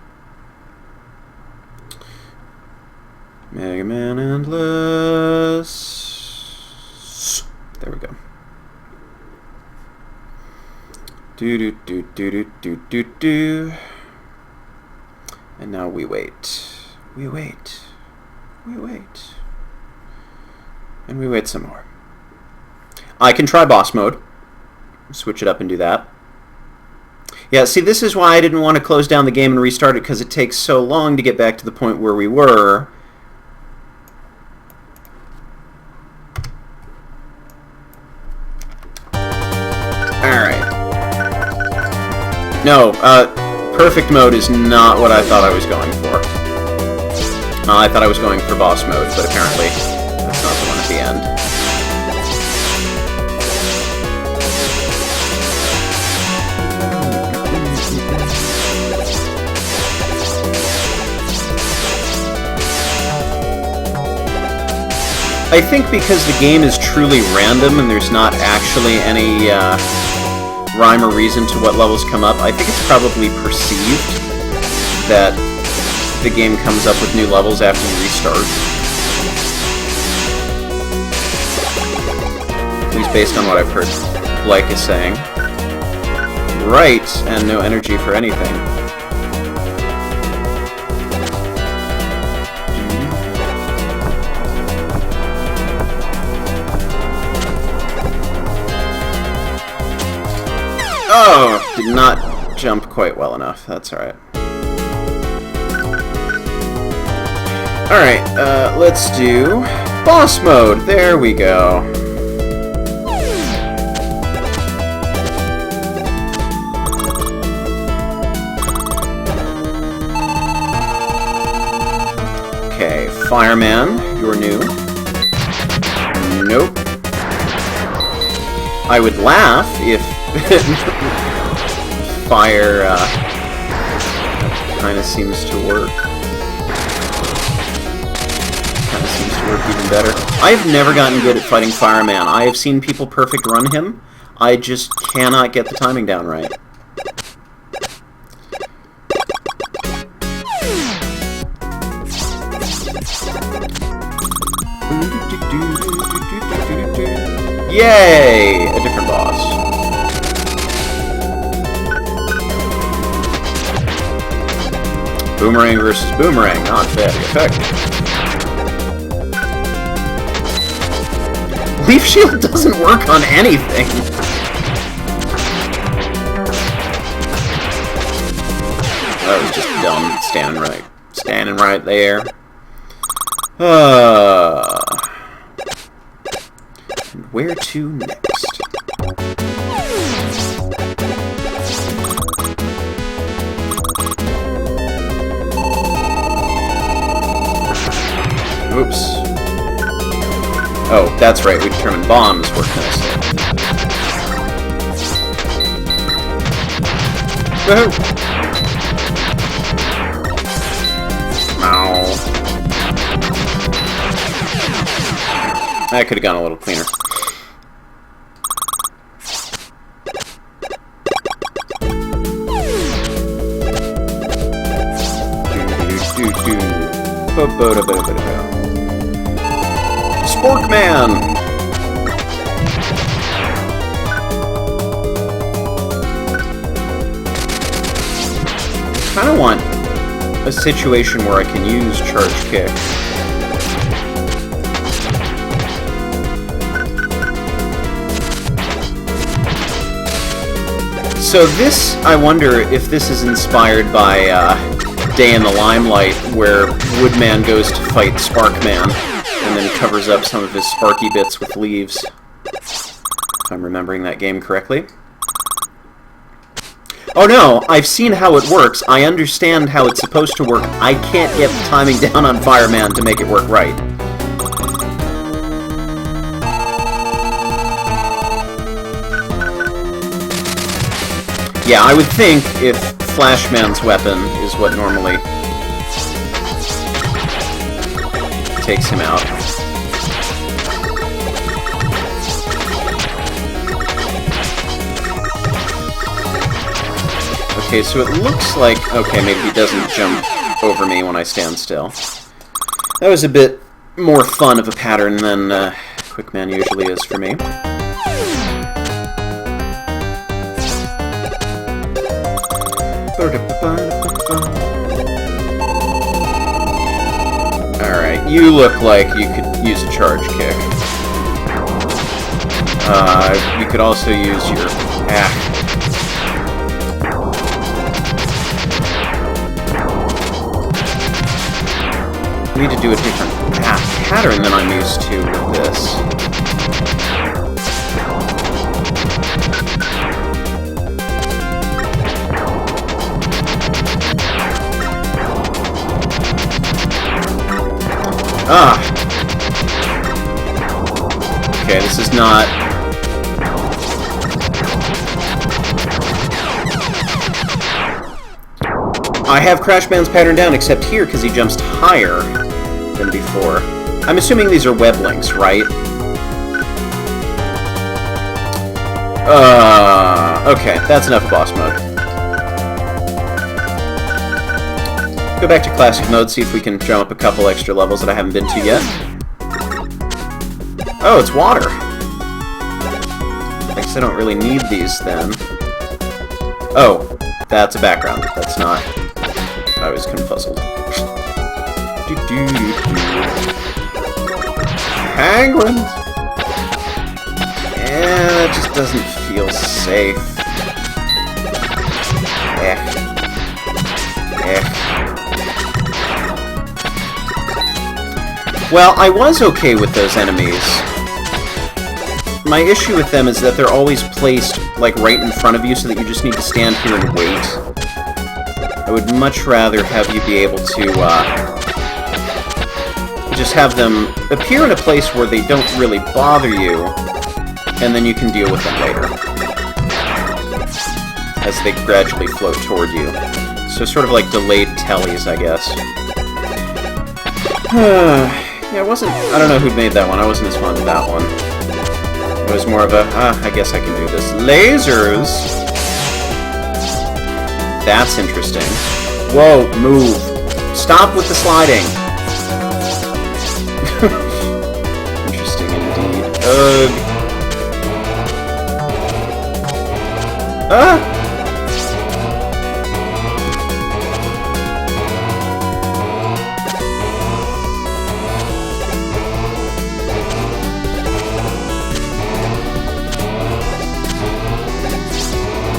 Mega Man Endless. There we go. Do. And now we wait. We wait. We wait. And we wait some more. I can try boss mode. Switch it up and do that. Yeah, see, this is why I didn't want to close down the game and restart it, because it takes so long to get back to the point where we were. Alright. No, perfect mode is not what I thought I was going for. I thought I was going for boss mode, but apparently that's not the one at the end. I think because the game is truly random and there's not actually any rhyme or reason to what levels come up, I think it's probably perceived that the game comes up with new levels after you restart. At least based on what I've heard Blake is saying. Right, and no energy for anything. Oh, did not jump quite well enough. That's alright. Alright, let's do boss mode. There we go. Okay, Fireman, you're new. Nope. I would laugh if fire kind of seems to work. Kind of seems to work even better. I've never gotten good at fighting Fireman. I have seen people perfect run him. I just cannot get the timing down right. Yay! A different boss. Boomerang versus Boomerang, not very effective. Leaf Shield doesn't work on anything! That was just dumb, standing right there. And where to next? Oops. Oh, that's right, we determined bombs work nicely. Woohoo! Ow. That could have gone a little cleaner. Sporkman! Kinda want a situation where I can use charge kick. So this, I wonder if this is inspired by Day in the Limelight, where Woodman goes to fight Sparkman and then covers up some of his sparky bits with leaves. If I'm remembering that game correctly. Oh no, I've seen how it works. I understand how it's supposed to work. I can't get the timing down on Fireman to make it work right. Yeah, I would think if Flashman's weapon is what normally takes him out. Okay, so it looks like... Okay, maybe he doesn't jump over me when I stand still. That was a bit more fun of a pattern than Quickman usually is for me. Alright, you look like you could use a charge kick. You could also use your... I need to do a different pattern than I'm used to with this. Okay, this is not... I have Crashman's pattern down, except here, because he jumps higher than before. I'm assuming these are web links, right? Okay, that's enough boss mode. Go back to classic mode, see if we can jump up a couple extra levels that I haven't been to yet. Oh, it's water! I guess I don't really need these then. Oh, that's a background. That's not... I was confuzzled. Penguins! Yeah, that just doesn't feel safe. Well, I was okay with those enemies. My issue with them is that they're always placed, like, right in front of you, so that you just need to stand here and wait. I would much rather have you be able to, just have them appear in a place where they don't really bother you, and then you can deal with them later. As they gradually float toward you. So sort of like delayed tellies, I guess. Yeah, it wasn't... I don't know who made that one. I wasn't as fond of that one. It was more of a, I guess I can do this. Lasers! That's interesting. Whoa, move. Stop with the sliding. Interesting indeed. Ugh. Ah!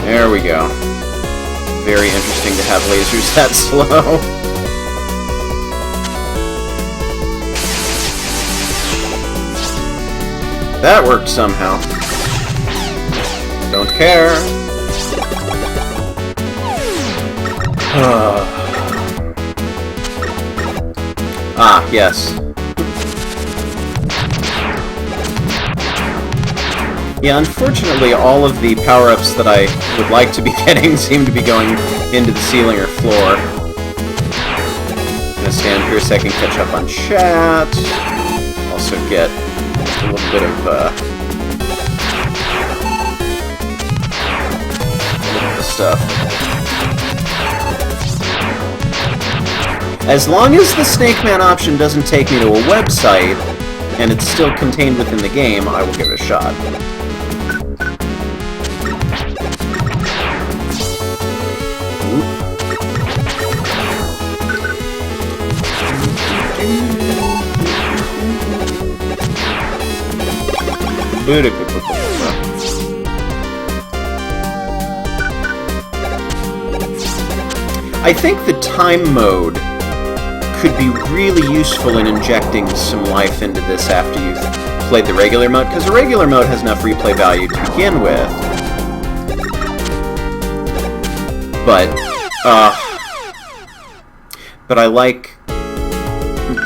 There we go. Very interesting to have lasers that slow. That worked somehow. Don't care. Ah, yes. Yeah, unfortunately, all of the power-ups that I would like to be getting seem to be going into the ceiling or floor. I'm gonna stand here a second, catch up on chat. Also get a little bit of, stuff. As long as the Snake Man option doesn't take me to a website, and it's still contained within the game, I will give it a shot. I think the time mode could be really useful in injecting some life into this after you've played the regular mode, because the regular mode has enough replay value to begin with. But I like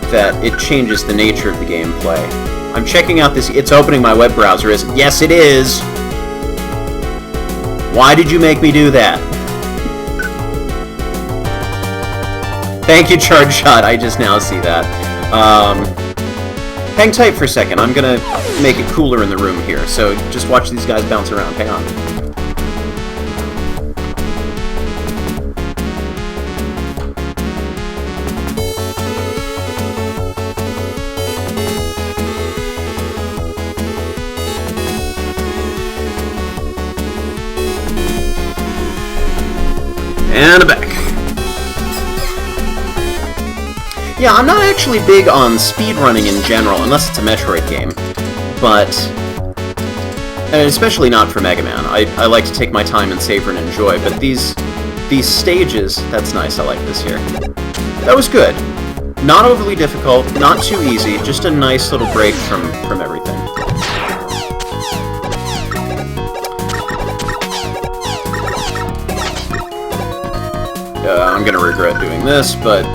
that it changes the nature of the gameplay. I'm checking out this. It's opening my web browser, isn't it? Yes, it is! Why did you make me do that? Thank you, Charge Shot. I just now see that. Hang tight for a second. I'm gonna make it cooler in the room here, so just watch these guys bounce around. Hang on. And back. Yeah, I'm not actually big on speedrunning in general, unless it's a Metroid game. But, and especially not for Mega Man. I like to take my time and savor and enjoy, but these stages, that's nice, I like this here. That was good. Not overly difficult, not too easy, just a nice little break from everything. I'm gonna regret doing this, but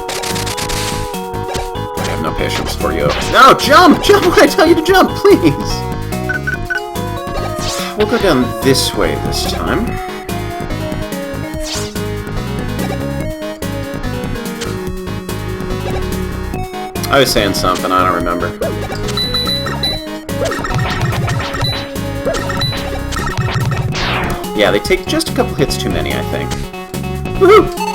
I have no patience for you. No, jump! Jump when I tell you to jump, please! We'll go down this way this time. I was saying something, I don't remember. Yeah, they take just a couple hits too many, I think. Woohoo!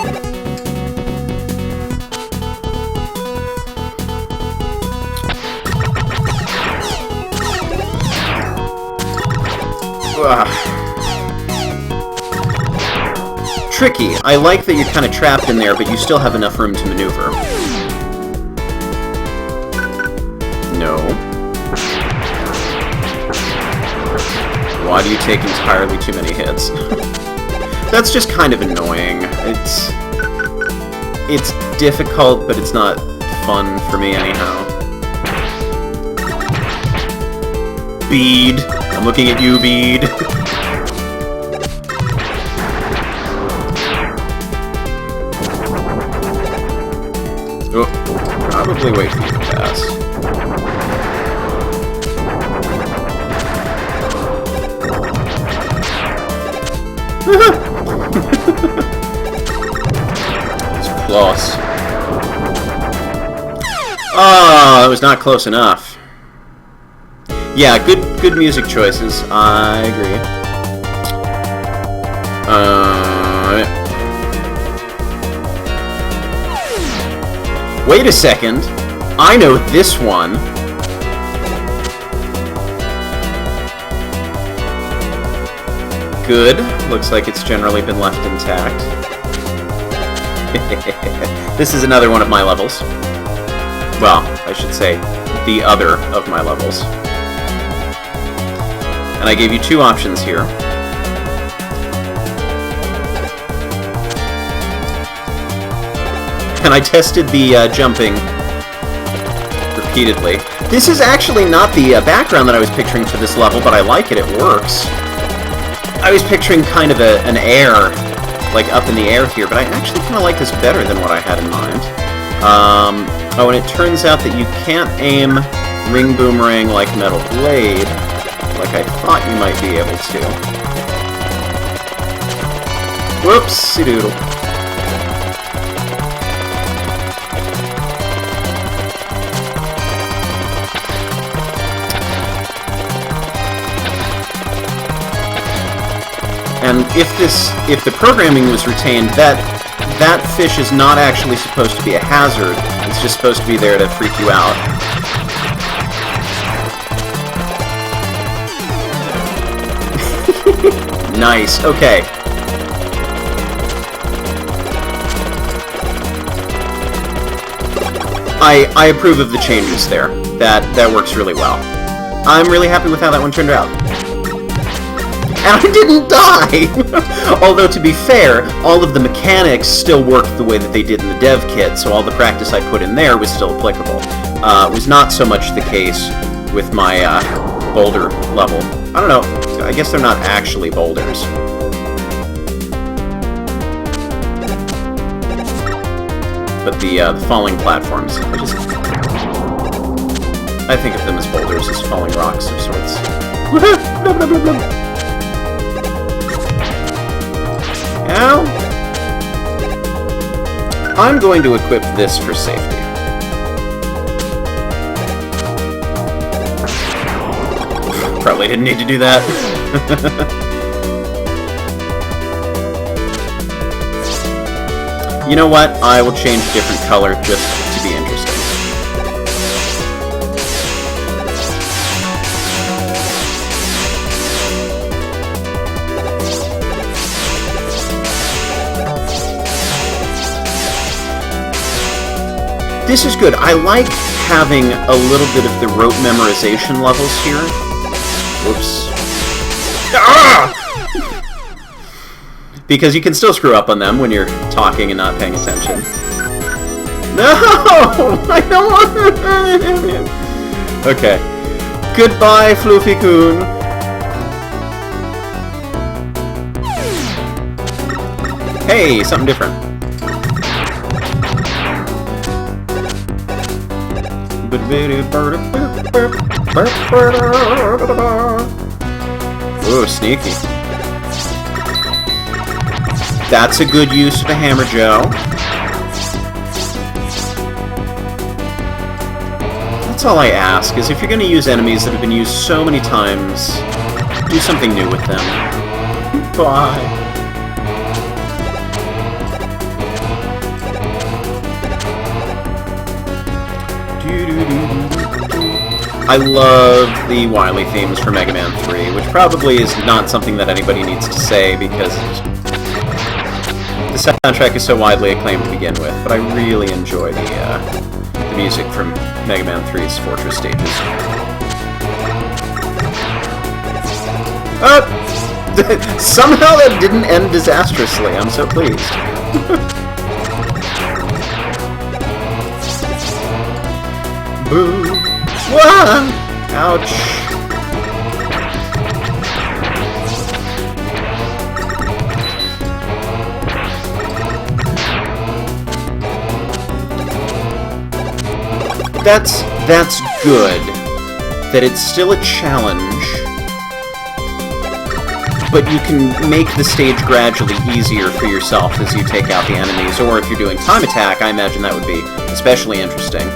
Tricky. I like that you're kind of trapped in there, but you still have enough room to maneuver. No. Why do you take entirely too many hits? That's just kind of annoying. It's difficult, but it's not fun for me anyhow. Bead. I'm looking at you, Bead. Oh, probably wait for you to pass. It's close. Oh, it was not close enough. Yeah, good music choices. I agree. Wait a second. I know this one. Good. Looks like it's generally been left intact. This is another one of my levels. Well, I should say, the other of my levels. And I gave you two options here. And I tested the jumping repeatedly. This is actually not the background that I was picturing for this level, but I like it, it works. I was picturing kind of an air, like up in the air here, but I actually kind of like this better than what I had in mind. Oh, and it turns out that you can't aim Ring Boomerang like Metal Blade, like I thought you might be able to. Whoopsie-doodle. And if the programming was retained, that fish is not actually supposed to be a hazard. It's just supposed to be there to freak you out. Nice. Okay. I approve of the changes there. That works really well. I'm really happy with how that one turned out. And I didn't die! Although, to be fair, all of the mechanics still worked the way that they did in the dev kit, so all the practice I put in there was still applicable. It was not so much the case with my boulder level. I don't know, I guess they're not actually boulders. But the falling platforms, I think of them as boulders, as falling rocks of sorts. Now, I'm going to equip this for safety. Probably didn't need to do that. You know what? I will change a different color just to be interesting. This is good. I like having a little bit of the rote memorization levels here. Whoops. Ah! Because you can still screw up on them when you're talking and not paying attention. No! I don't want to... Okay. Goodbye, Floofy-kun. Hey, something different. Ooh, sneaky. That's a good use of a hammer, Joe. That's all I ask, is if you're going to use enemies that have been used so many times, do something new with them. Bye. I love the Wily themes for Mega Man 3, which probably is not something that anybody needs to say because the soundtrack is so widely acclaimed to begin with, but I really enjoy the music from Mega Man 3's Fortress stages. Somehow that didn't end disastrously, I'm so pleased. Boo! Wah! Ouch! That's good. That it's still a challenge, but you can make the stage gradually easier for yourself as you take out the enemies, or if you're doing time attack, I imagine that would be especially interesting.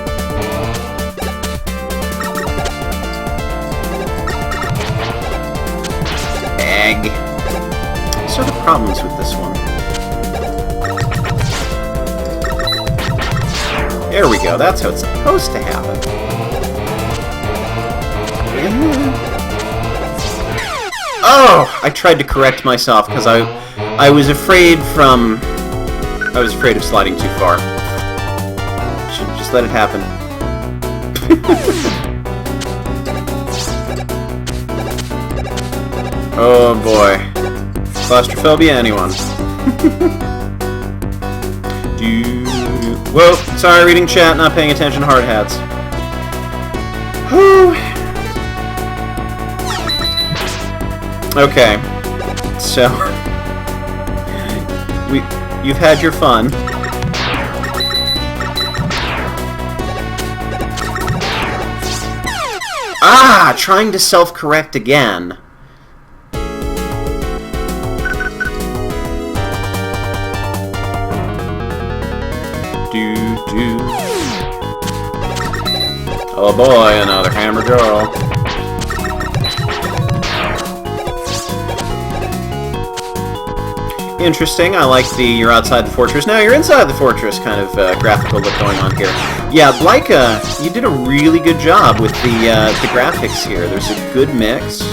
Egg. So the problems with this one. There we go, that's how it's supposed to happen. Oh! I tried to correct myself because I was afraid of sliding too far. Should just let it happen. Oh boy. Claustrophobia, anyone? Whoa, sorry, reading chat, not paying attention, hard hats. Whew. Okay, so you've had your fun. Ah, trying to self-correct again. Oh boy, another hammer girl. Interesting, I like the you're outside the fortress, now you're inside the fortress kind of graphical look going on here. Yeah, Laika, you did a really good job with the graphics here. There's a good mix.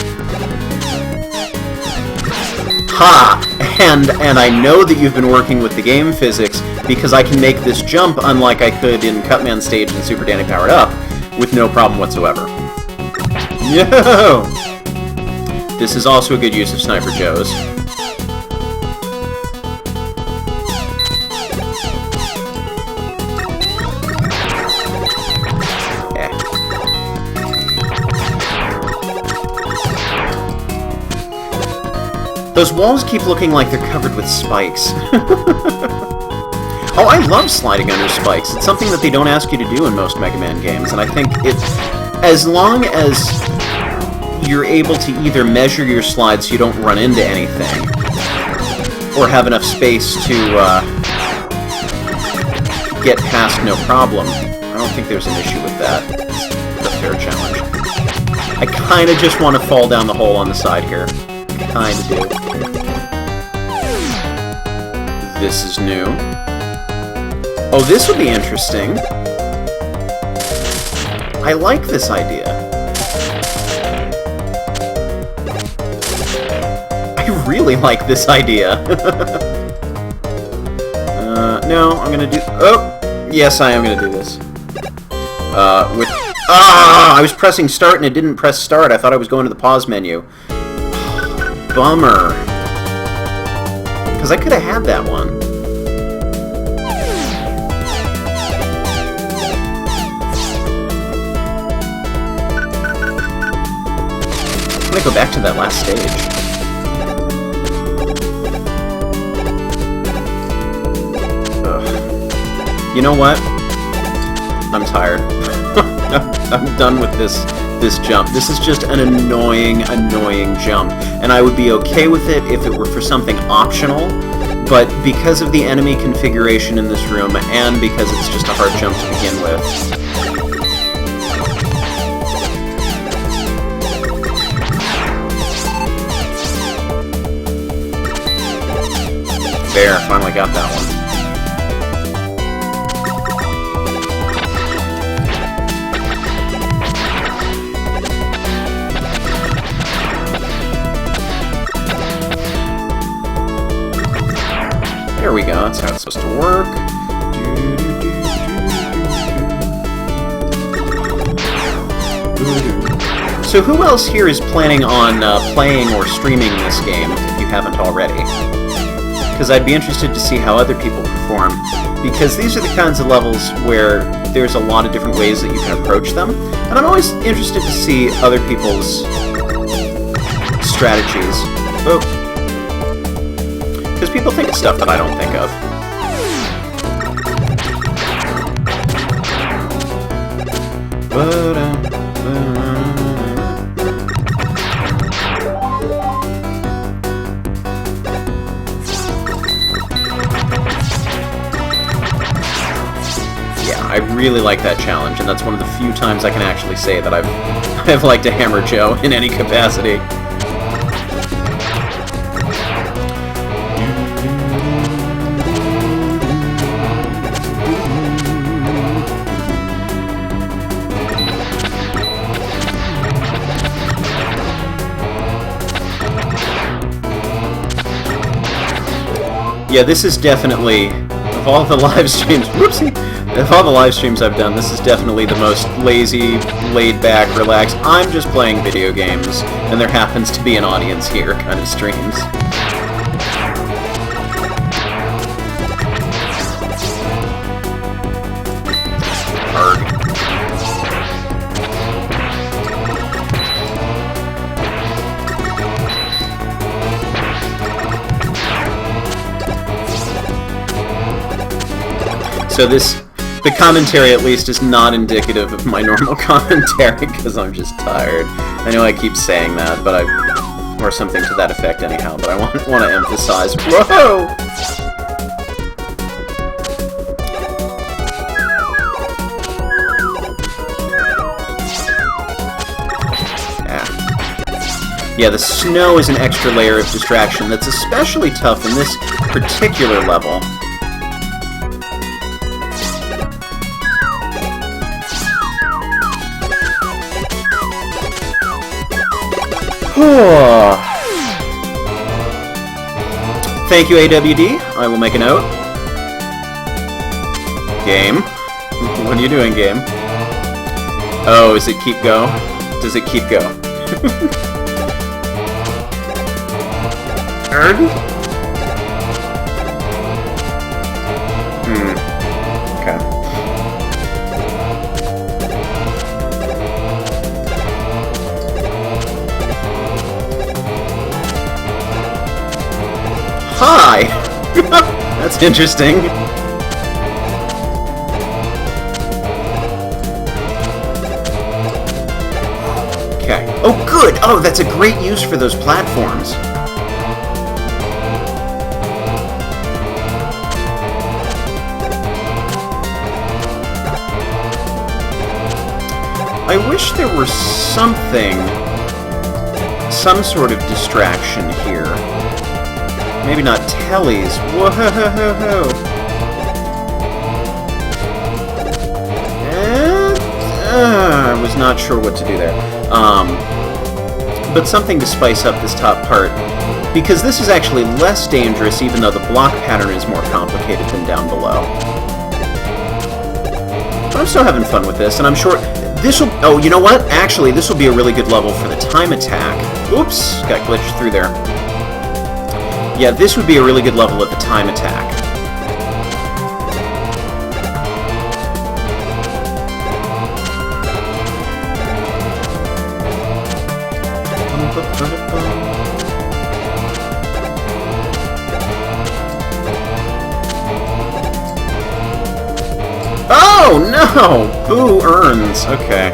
Ha! And I know that you've been working with the game physics because I can make this jump unlike I could in Cutman Stage and Super Danny Powered Up with no problem whatsoever. Yo! This is also a good use of Sniper Joes. Those walls keep looking like they're covered with spikes. Oh, I love sliding under spikes. It's something that they don't ask you to do in most Mega Man games, and I think as long as you're able to either measure your slides so you don't run into anything, or have enough space to get past no problem, I don't think there's an issue with that. It's a fair challenge. I kind of just want to fall down the hole on the side here. Kind of do. This is new. Oh, this would be interesting. I like this idea. I really like this idea. No, I'm gonna do... Oh! Yes, I am gonna do this. With... Ah! I was pressing start and it didn't press start. I thought I was going to the pause menu. Bummer. Because I could have had that one. I'm gonna go back to that last stage. Ugh. You know what? I'm tired. I'm done with this jump. This is just an annoying jump. And I would be okay with it if it were for something optional, but because of the enemy configuration in this room, and because it's just a hard jump to begin with... There, finally got that one. There we go, that's how it's supposed to work. So who else here is planning on playing or streaming this game, if you haven't already? Because I'd be interested to see how other people perform. Because these are the kinds of levels where there's a lot of different ways that you can approach them. And I'm always interested to see other people's strategies. Oh. Because people think of stuff that I don't think of. Yeah, I really like that challenge, and that's one of the few times I can actually say that I've liked a Hammer Joe in any capacity. Yeah, this is definitely, of all the live streams, whoopsie, of all the live streams I've done, this is definitely the most lazy, laid-back, relaxed, I'm just playing video games, and there happens to be an audience here kind of streams. Arg. So the commentary at least is not indicative of my normal commentary because I'm just tired. I know I keep saying that, but or something to that effect anyhow, but I want to emphasize, whoa! Yeah, the snow is an extra layer of distraction that's especially tough in this particular level. Thank you, AWD. I will make a note. Game. What are you doing, game? Oh, is it keep go? does it keep go? Third? Okay. Hi! That's interesting. Okay. Oh, good! Oh, that's a great use for those platforms. I wish there were something, some sort of distraction here. Maybe not tellies. Whoa! I was not sure what to do there. But something to spice up this top part, because this is actually less dangerous, even though the block pattern is more complicated than down below. But I'm still having fun with this, and I'm sure this will... Oh, you know what? Actually, this will be a really good level for the time attack. Oops! Got glitched through there. Yeah, this would be a really good level at the time attack. Oh, no! Boo earns. Okay.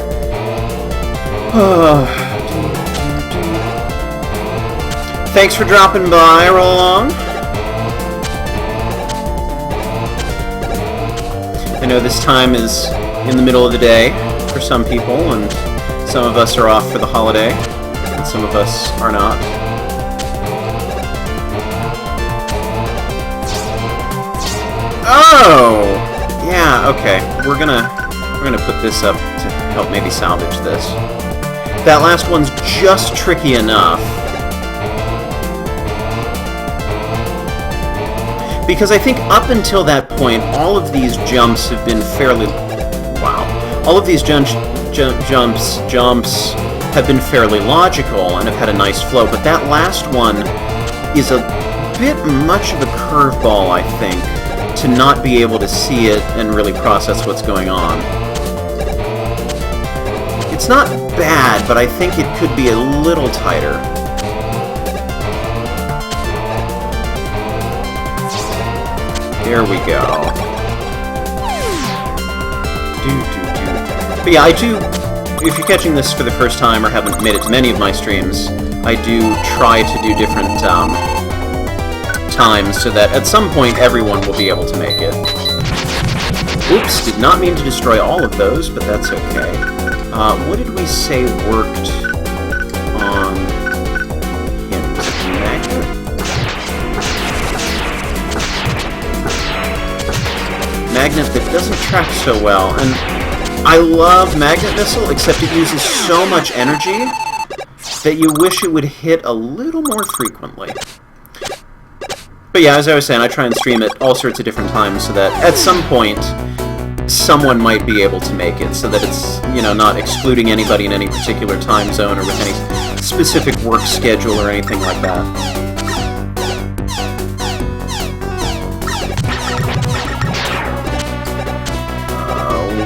Thanks for dropping by, Roll Along. I know this time is in the middle of the day for some people, and some of us are off for the holiday, and some of us are not. Oh! Yeah, okay. We're gonna put this up to help maybe salvage this. That last one's just tricky enough. Because I think up until that point, all of these jumps have been fairly... Wow. All of these jumps have been fairly logical and have had a nice flow, but that last one is a bit much of a curveball, I think, to not be able to see it and really process what's going on. It's not bad, but I think it could be a little tighter. There we go. But yeah, I do, if you're catching this for the first time or haven't made it to many of my streams, I do try to do different times so that at some point everyone will be able to make it. Oops, did not mean to destroy all of those, but that's okay. What did we say worked on him? Magnet? Magnet that doesn't track so well, and I love Magnet Missile, except it uses so much energy that you wish it would hit a little more frequently. But yeah, as I was saying, I try and stream at all sorts of different times so that at some point someone might be able to make it, so that it's, you know, not excluding anybody in any particular time zone or with any specific work schedule or anything like that.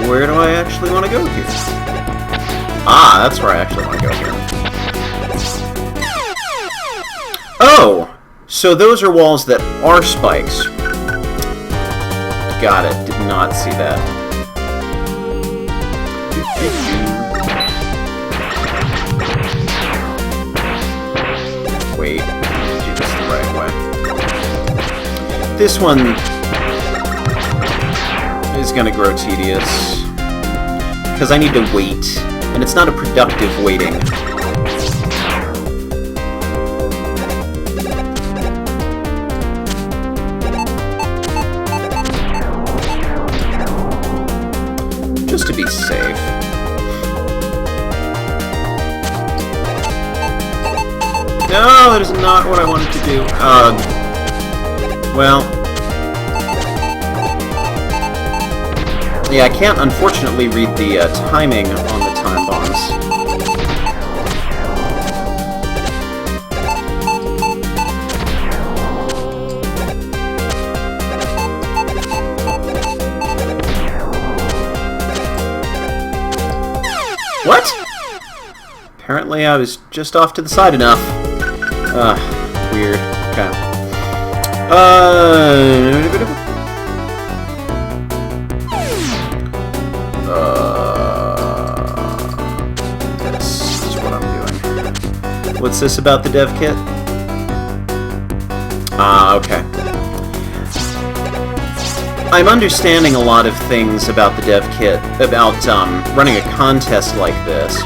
Where do I actually want to go here? Ah, that's where I actually want to go here. Oh! So those are walls that are spikes. Got it. Did not see that. Wait. Do this the right way. This one is going to grow tedious. Because I need to wait. And it's not a productive waiting. Just to be safe. No, that is not what I wanted to do. Well... Yeah, I can't, unfortunately, read the timing on the time bombs. What? Apparently I was just off to the side enough. Weird. Okay. This is what I'm doing. What's this about the dev kit? Okay. I'm understanding a lot of things about the dev kit, about running a contest like this.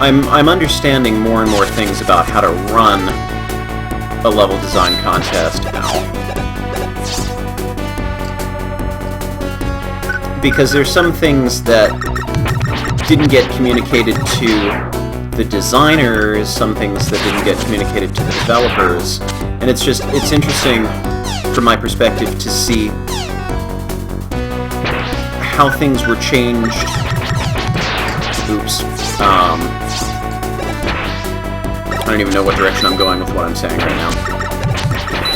I'm understanding more and more things about how to run a level design contest now. Because there's some things that didn't get communicated to the designers, some things that didn't get communicated to the developers, and it's interesting from my perspective to see how things were changed. Oops. I don't even know what direction I'm going with what I'm saying right now.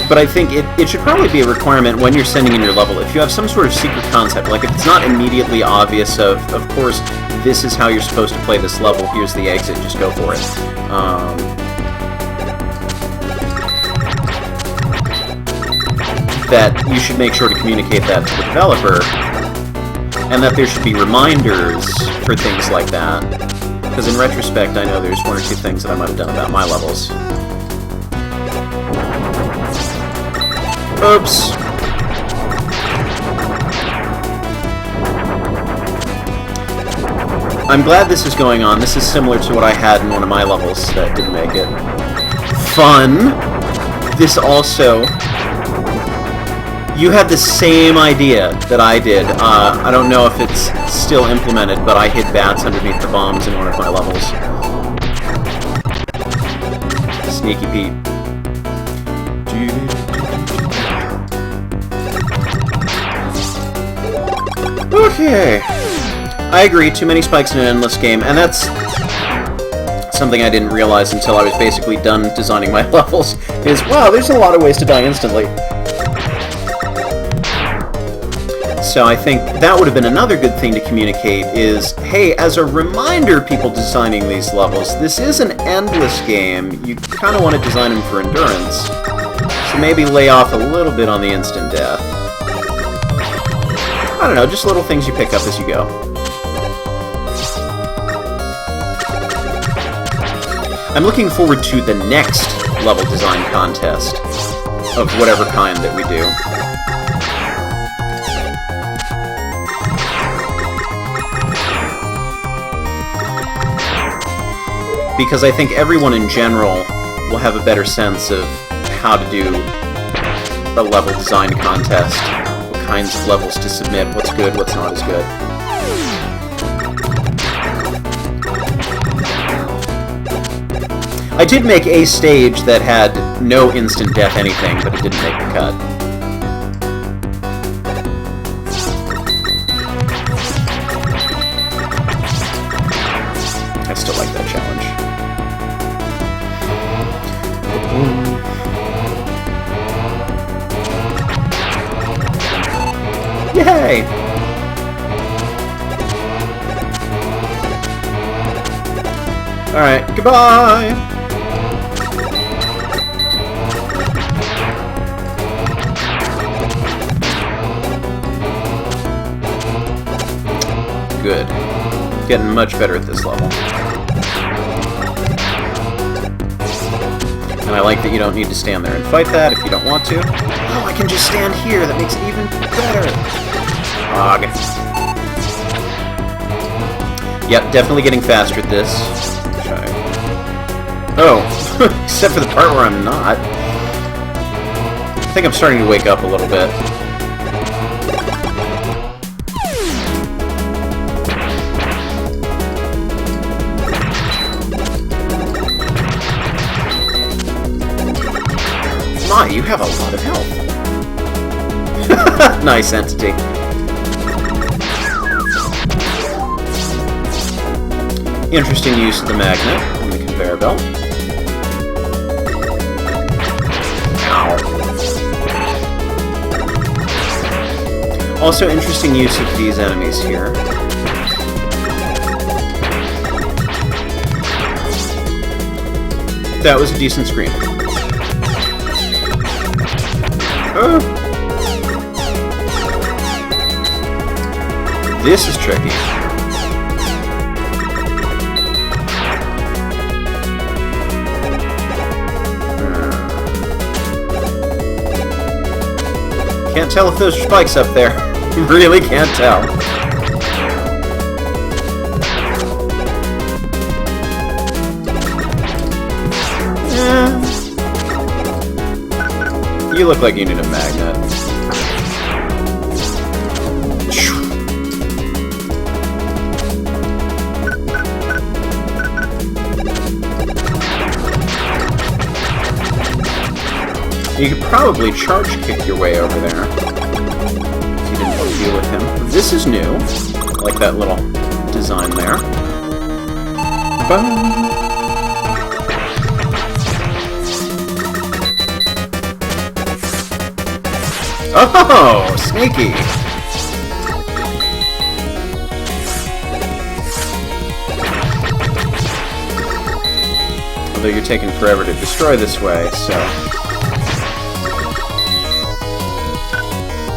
But I think it should probably be a requirement when you're sending in your level. If you have some sort of secret concept, like if it's not immediately obvious of course, this is how you're supposed to play this level, here's the exit, just go for it. That you should make sure to communicate that to the developer, and that there should be reminders for things like that. Because in retrospect, I know there's one or two things that I might have done about my levels. Oops. I'm glad this is going on. This is similar to what I had in one of my levels that didn't make it. Fun! This also... You had the same idea that I did. I don't know if it's still implemented, but I hid bats underneath the bombs in one of my levels. Sneaky Pete. Okay. I agree, too many spikes in an endless game, and that's something I didn't realize until I was basically done designing my levels, is, wow, there's a lot of ways to die instantly. So I think that would have been another good thing to communicate is, hey, as a reminder, people designing these levels, this is an endless game. You kind of want to design them for endurance. So maybe lay off a little bit on the instant death. I don't know, just little things you pick up as you go. I'm looking forward to the next level design contest of whatever kind that we do. Because I think everyone in general will have a better sense of how to do a level design contest, what kinds of levels to submit, what's good, what's not as good. I did make a stage that had no instant death anything, but it didn't make the cut. I still like that challenge. Yay! Alright, goodbye! Good. Getting much better at this level. And I like that you don't need to stand there and fight that if you don't want to. Oh, I can just stand here. That makes it even better. Yep, definitely getting faster at this. Oh, except for the part where I'm not. I think I'm starting to wake up a little bit. My, you have a lot of health. Nice entity. Interesting use of the magnet and the conveyor belt. Ow. Also, interesting use of these enemies here. That was a decent screen. Oh. This is tricky. Can't tell if those are spikes up there. Really can't tell. You look like you need a magnet. You could probably charge kick your way over there if you didn't deal with him. This is new. I like that little design there. Oh, sneaky! Although you're taking forever to destroy this way, so...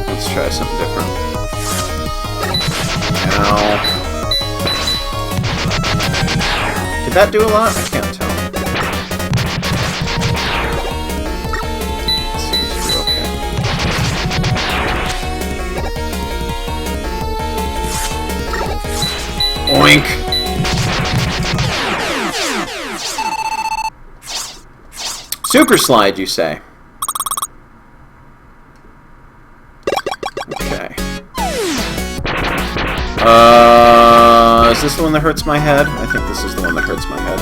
let's try something different. Ow. Did that do a lot? I can't tell. Oink! Super slide, you say? Okay. Is this the one that hurts my head? I think this is the one that hurts my head.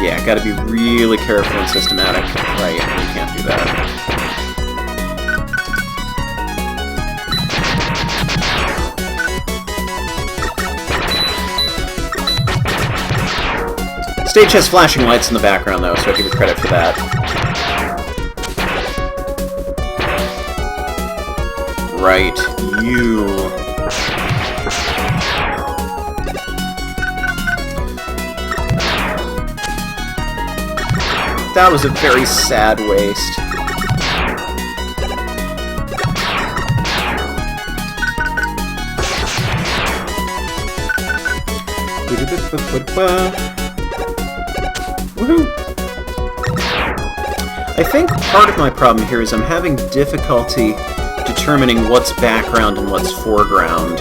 Yeah, gotta be really careful and systematic. Right, you can't do that. Stage has flashing lights in the background, though, so I give you credit for that. Right, you... That was a very sad waste. Woohoo! I think part of my problem here is I'm having difficulty determining what's background and what's foreground.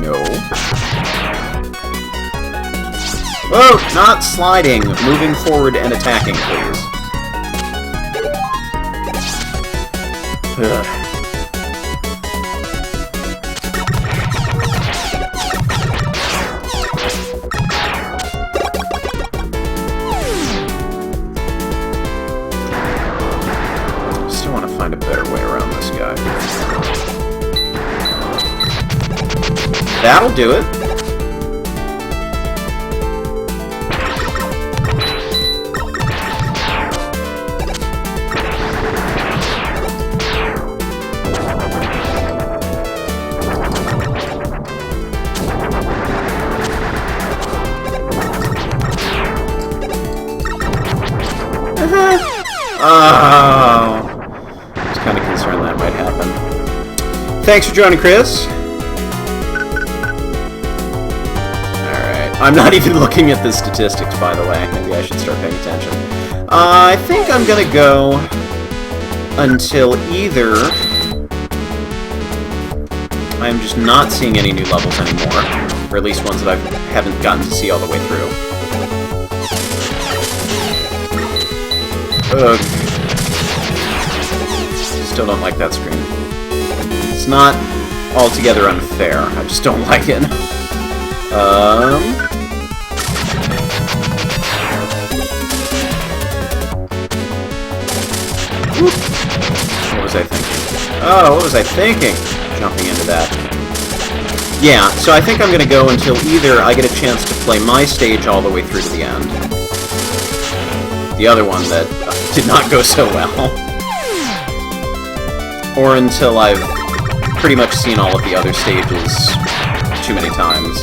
No. Whoa! Not sliding! Moving forward and attacking, please. Ugh. Still want to find a better way around this guy. That'll do it. Oh, I was kind of concerned that might happen. Thanks for joining, Chris. Alright, I'm not even looking at the statistics, by the way. Maybe I should start paying attention. I think I'm gonna go until either I'm just not seeing any new levels anymore, or at least ones that I haven't gotten to see all the way through. Ugh. Still don't like that screen. It's not altogether unfair. I just don't like it. What was I thinking? Oh, what was I thinking? Jumping into that. Yeah, so I think I'm going to go until either I get a chance to play my stage all the way through to the end. The other one that did not go so well. Or until I've pretty much seen all of the other stages too many times.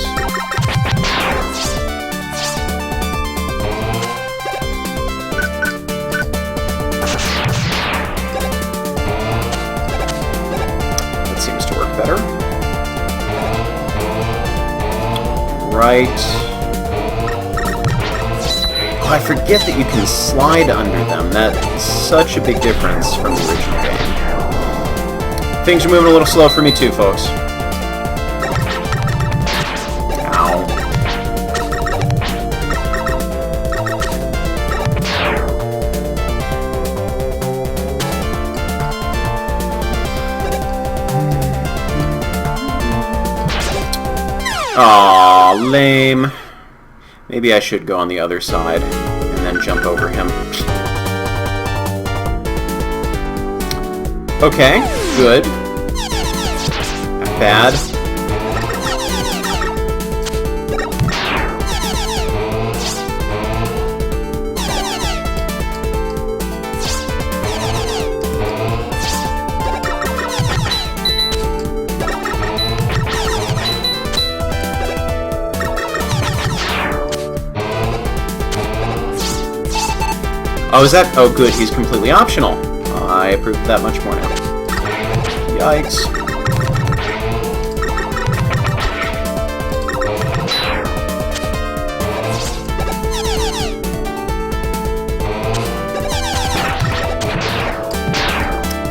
That seems to work better. Right. Oh, I forget that you can slide under them. That's such a big difference from the original game. Things are moving a little slow for me too, folks. Ow. Aw, lame. Maybe I should go on the other side and then jump over him. Okay, good. Not bad. Oh, is that? Oh, good. He's completely optional. I approve that much more now. Yikes.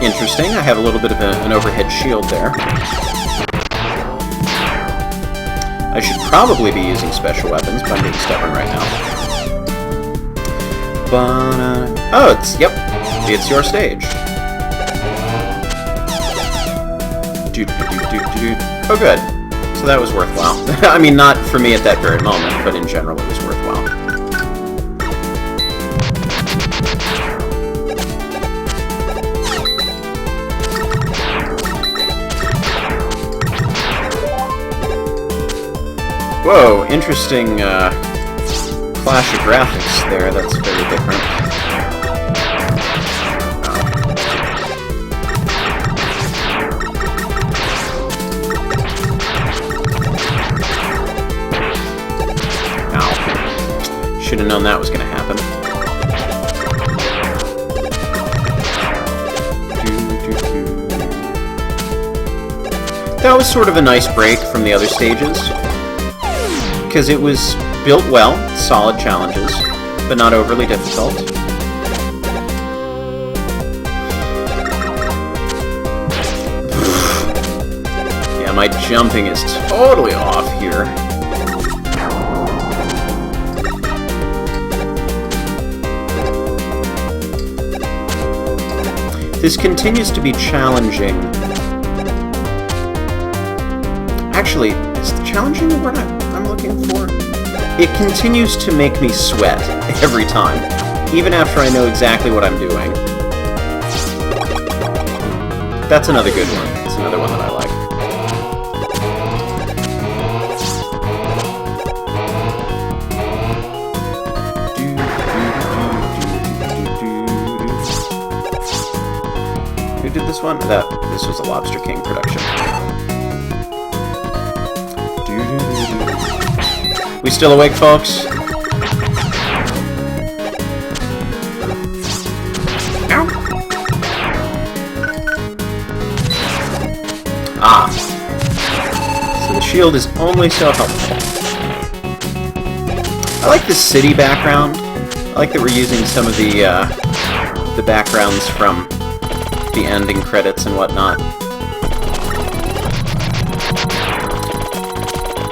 Interesting. I have a little bit of an overhead shield there. I should probably be using special weapons, but I'm being stubborn right now. Oh, it's your stage. Oh, good. So that was worthwhile. I mean, not for me at that very moment, but in general it was worthwhile. Whoa, interesting clash of graphics there. That's very different. Ow. Should have known that was going to happen. That was sort of a nice break from the other stages, because it was built well, solid challenges, but not overly difficult. Yeah, my jumping is totally off here. This continues to be challenging. Actually, is challenging the word I'm looking for? It continues to make me sweat every time, even after I know exactly what I'm doing. That's another good one. That's another one that I like. Who did this one? This was a Lobster King production. We still awake, folks? Ow. Ah. So the shield is only so helpful. I like the city background. I like that we're using some of the backgrounds from the ending credits and whatnot.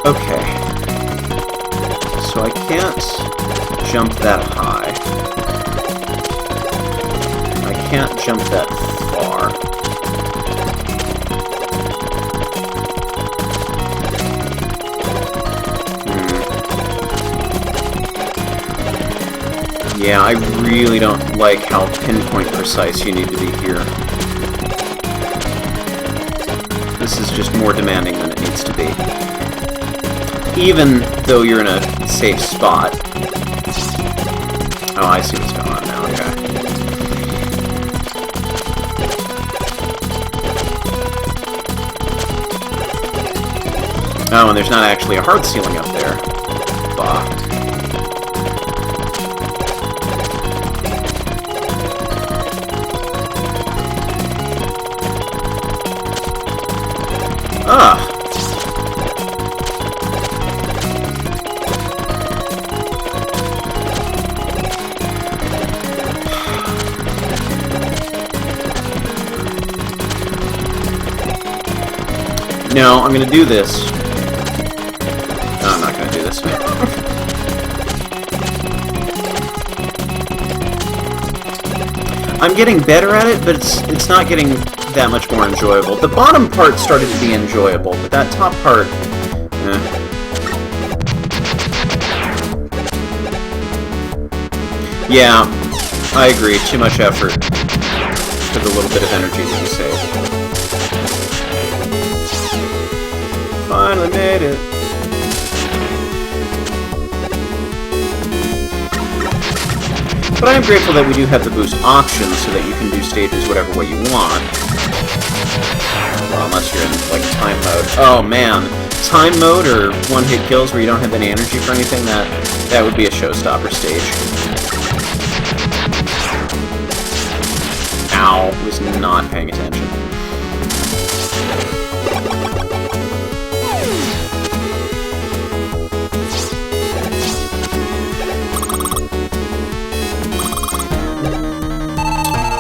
Okay. So I can't jump that high. I can't jump that far. Yeah, I really don't like how pinpoint precise you need to be here. This is just more demanding than it needs to be. Even though you're in a safe spot. Oh, I see what's going on now, okay. Oh, and there's not actually a hard ceiling up there. Fuck. Ah! No, I'm gonna do this. No, I'm not gonna do this. I'm getting better at it, but it's not getting that much more enjoyable. The bottom part started to be enjoyable, but that top part, Yeah, I agree. Too much effort for the little bit of energy that you save. Finally made it. But I am grateful that we do have the boost option so that you can do stages whatever way you want. Well, unless you're in, like, time mode. Oh, man. Time mode or one-hit kills where you don't have any energy for anything, that would be a showstopper stage. Ow. Was not paying attention.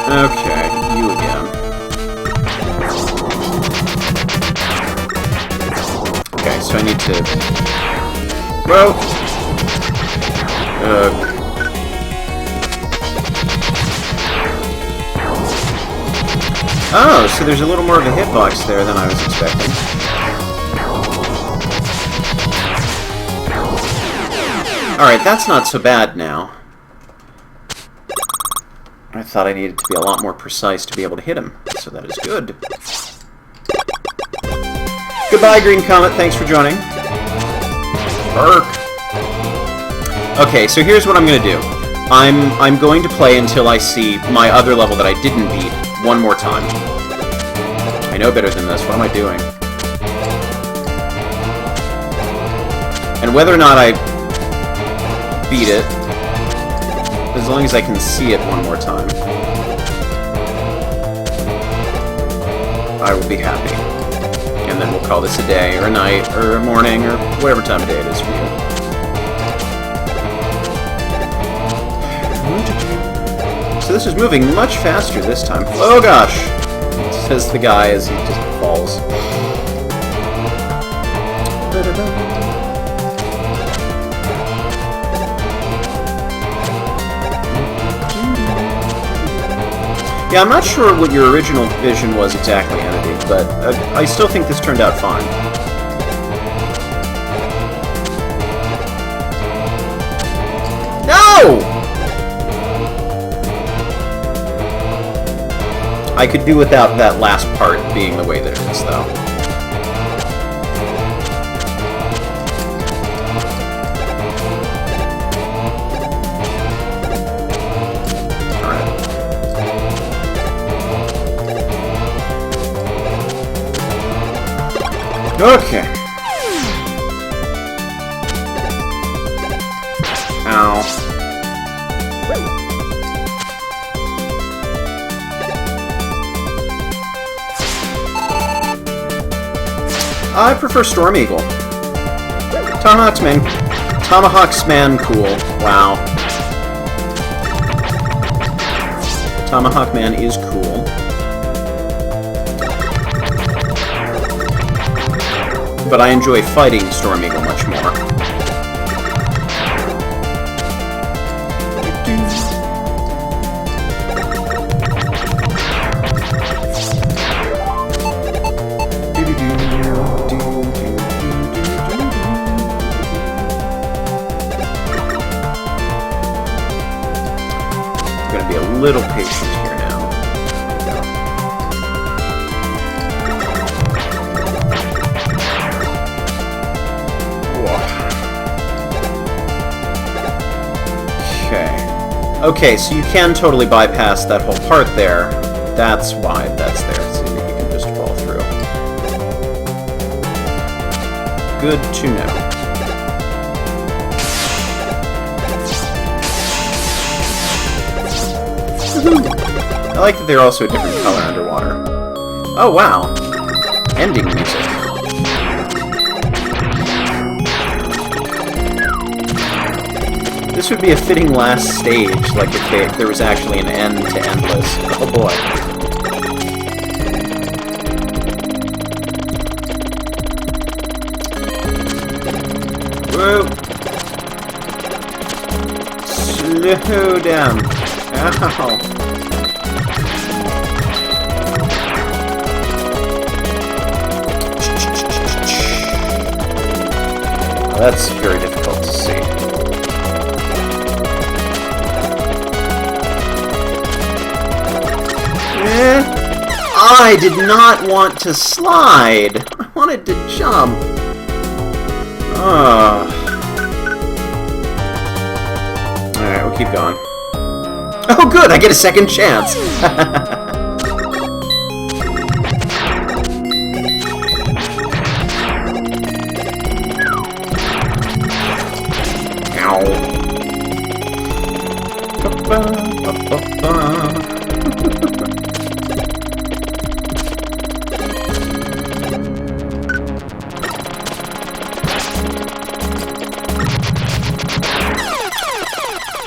Okay, you again. Okay, so I need to... Whoa! Oh, so there's a little more of a hitbox there than I was expecting. Alright, that's not so bad now. I thought I needed to be a lot more precise to be able to hit him, so that is good. Goodbye, Green Comet. Thanks for joining. Burk. Okay, so here's what I'm going to do. I'm going to play until I see my other level that I didn't beat one more time. I know better than this. What am I doing? And whether or not I beat it, as long as I can see it one more time, I will be happy. And then we'll call this a day, or a night, or a morning, or whatever time of day it is for you. So this is moving much faster this time. Oh gosh! Says the guy as he just falls. Yeah, I'm not sure what your original vision was exactly, Entity, but I still think this turned out fine. No! I could do without that last part being the way that it is, though. Okay. Ow. I prefer Storm Eagle. Tomahawksman cool. Wow. Tomahawkman is cool. But I enjoy fighting Storm Eagle much more. little patient here now. Okay, so you can totally bypass that whole part there. That's why that's there, so that you can just fall through. Good to know. I like that they're also a different color underwater. Oh wow! Ending music. This would be a fitting last stage, like if there was actually an end to Endless. Oh boy. Whoa! Slow down. Ow. Oh, that's very difficult to see. I did not want to slide. I wanted to jump. Alright, we'll keep going. Oh good, I get a second chance. Ow.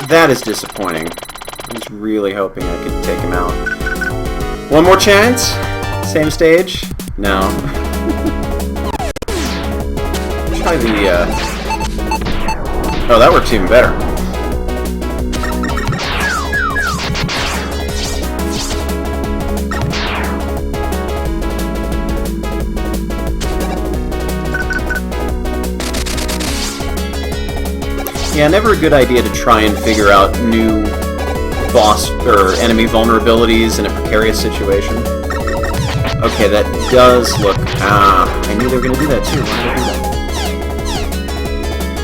That is disappointing. I was really hoping I could take him out. One more chance? Same stage? No. Try the, Oh, that works even better. Yeah, never a good idea to try and figure out new boss or enemy vulnerabilities in a precarious situation. Okay, that does look... I knew they were going to do that too. Why did I do that?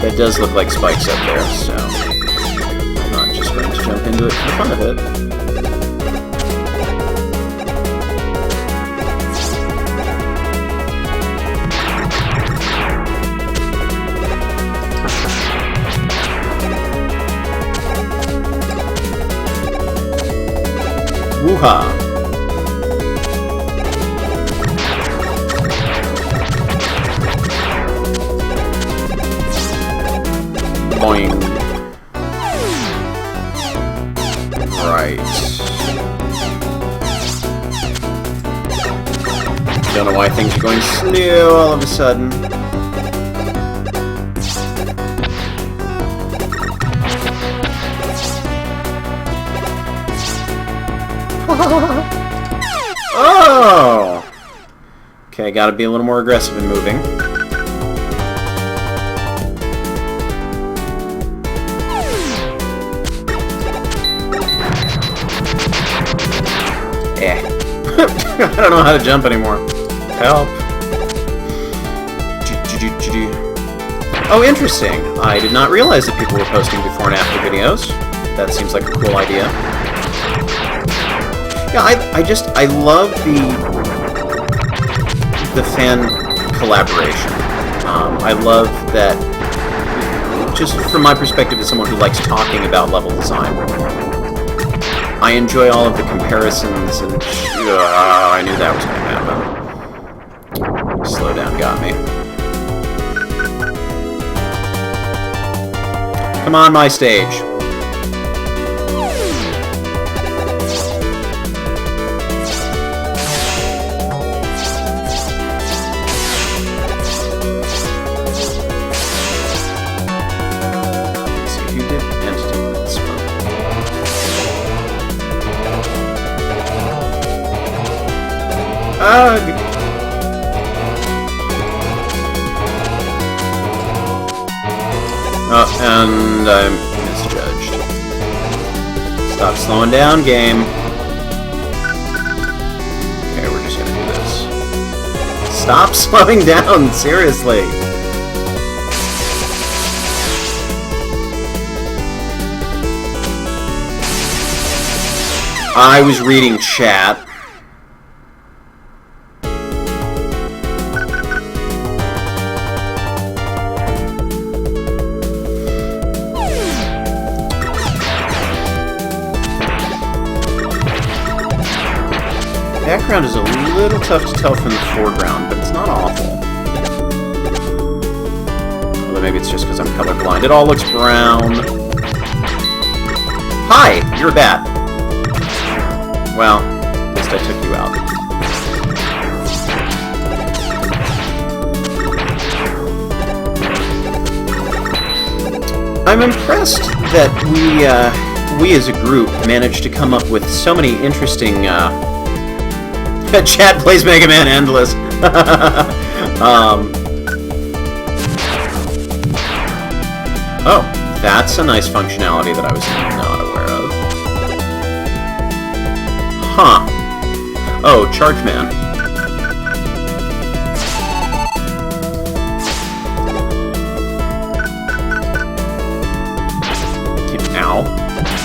That does look like spikes up there, so I'm not just going to jump into it for the fun of it. Woo-ha! Boing. Right. Don't know why things are going slow all of a sudden. Oh! Okay, gotta be a little more aggressive in moving. I don't know how to jump anymore. Help. Oh, interesting. I did not realize that people were posting before and after videos. That seems like a cool idea. Yeah, I love the fan collaboration. I love that, just from my perspective as someone who likes talking about level design, I enjoy all of the comparisons and I knew that was going to happen. Slow down got me. Come on, my stage. Oh, and I'm misjudged. Stop slowing down, game. Okay, we're just gonna do this. Stop slowing down, seriously. I was reading chat. Background is a little tough to tell from the foreground, but it's not awful. Although maybe it's just because I'm colorblind. It all looks brown. Hi! You're a bat. Well, at least I took you out. I'm impressed that we as a group managed to come up with so many interesting, Chat plays Mega Man Endless. Oh, that's a nice functionality that I was not aware of. Huh. Oh, Charge Man. Ow.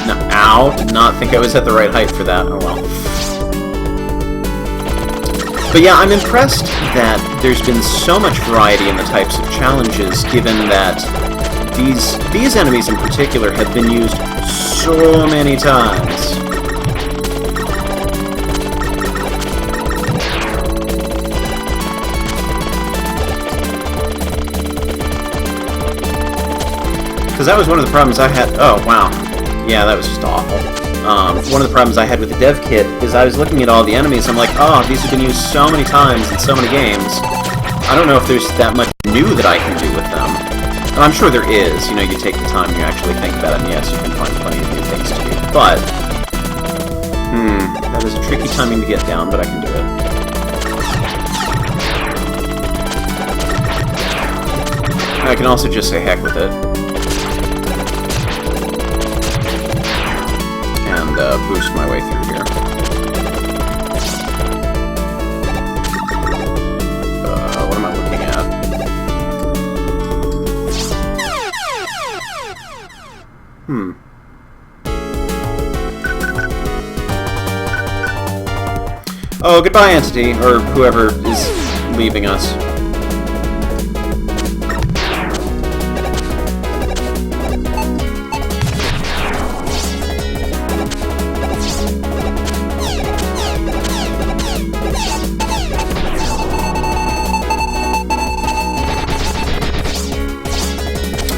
No, ow. Did not think I was at the right height for that. Oh well. But yeah, I'm impressed that there's been so much variety in the types of challenges, given that these enemies in particular have been used so many times. Because that was one of the problems I had. Oh, wow. Yeah, that was just awful. One of the problems I had with the dev kit is I was looking at all the enemies, I'm like, oh, these have been used so many times in so many games. I don't know if there's that much new that I can do with them. And I'm sure there is. You know, you take the time, you actually think about it, and yes, you can find plenty of new things to do. But, that is a tricky timing to get down, but I can do it. I can also just say heck with it. And boost my way through here. What am I looking at? Oh, goodbye, Entity, or whoever is leaving us.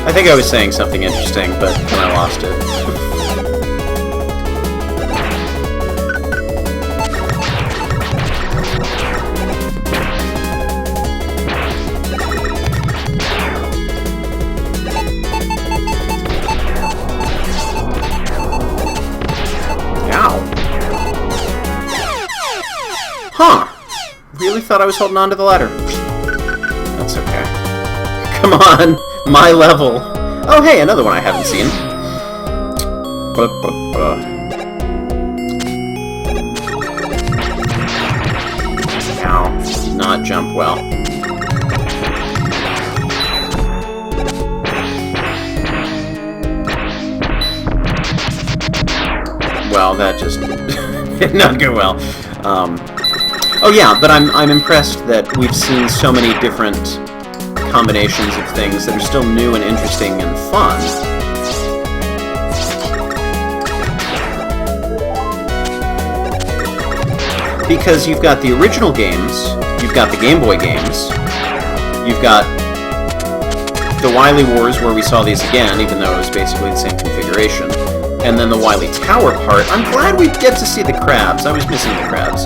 I think I was saying something interesting, but then I lost it. Ow. Huh. Really thought I was holding on to the ladder. That's okay. Come on. My level. Oh, hey, another one I haven't seen. Ow. Did not jump well. Well, that just did not go well. Oh yeah, but I'm impressed that we've seen so many different combinations of things that are still new and interesting and fun. Because you've got the original games, you've got the Game Boy games, you've got the Wily Wars where we saw these again, even though it was basically the same configuration, and then the Wily Tower part. I'm glad we get to see the crabs. I was missing the crabs.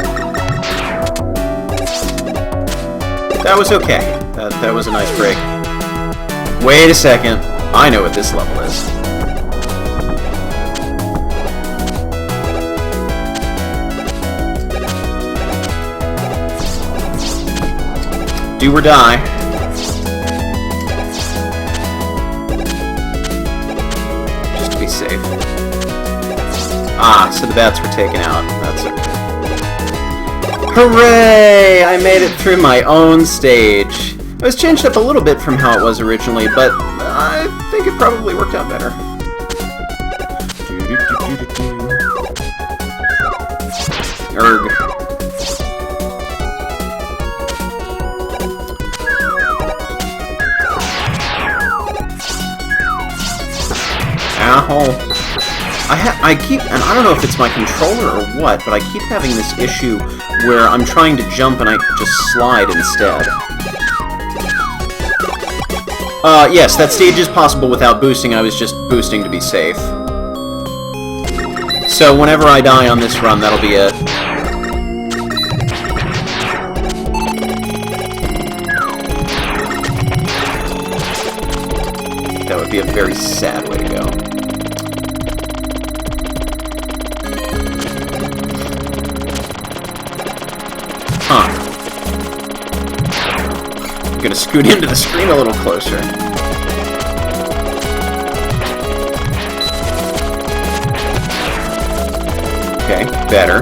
That was okay. That was a nice break. Wait a second. I know what this level is. Do or die. Just to be safe. Ah, so the bats were taken out. That's it. Hooray! I made it through my own stage. It was changed up a little bit from how it was originally, but I think it probably worked out better. Erg. Ow. I keep, and I don't know if it's my controller or what, but I keep having this issue where I'm trying to jump and I just slide instead. Yes, that stage is possible without boosting. I was just boosting to be safe. So whenever I die on this run, that'll be it. That would be a very sad way to go. Huh. I'm gonna scoot into the screen a little closer. Okay, better.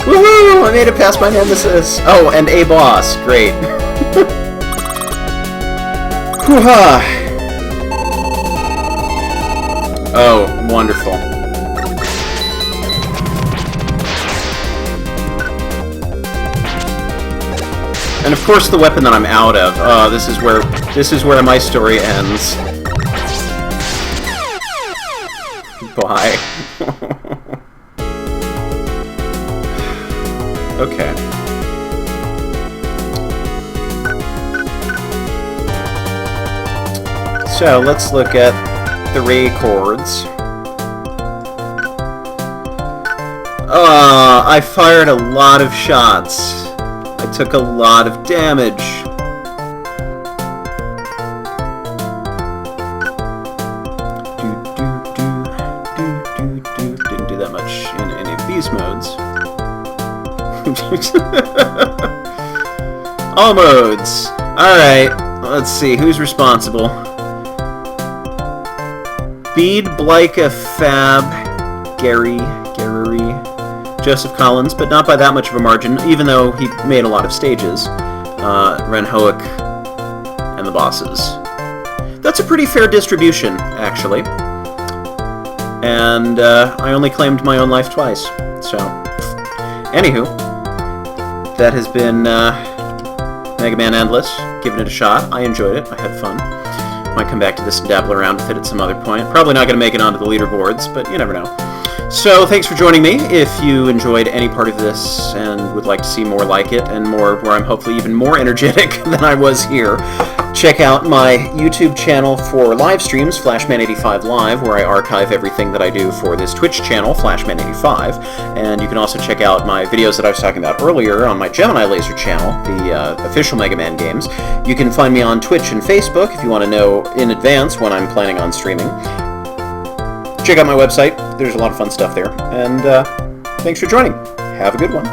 Woohoo! I made it past my nemesis! Oh, and a boss. Great. Hoo-ha! Oh, wonderful. And of course the weapon that I'm out of. Oh, this is where my story ends. Bye. Okay. So let's look at the ray chords. I fired a lot of shots. I took a lot of damage. Didn't do that much in any of these modes. All modes. Alright, let's see, who's responsible? Bede, Blika, Fab, Gary, Joseph Collins, but not by that much of a margin, even though he made a lot of stages. Ren Hoek, and the bosses. That's a pretty fair distribution, actually. And I only claimed my own life twice, so... Anywho, that has been Mega Man Endless. Giving it a shot. I enjoyed it. I had fun. Might come back to this and dabble around with it at some other point. Probably not going to make it onto the leaderboards, but you never know. So, thanks for joining me. If you enjoyed any part of this and would like to see more like it, and more where I'm hopefully even more energetic than I was here, check out my YouTube channel for live streams, Flashman85 Live, where I archive everything that I do for this Twitch channel, Flashman85. And you can also check out my videos that I was talking about earlier on my Gemini Laser channel, the official Mega Man games. You can find me on Twitch and Facebook if you want to know in advance when I'm planning on streaming. Check out my website. There's a lot of fun stuff there. And thanks for joining. Have a good one.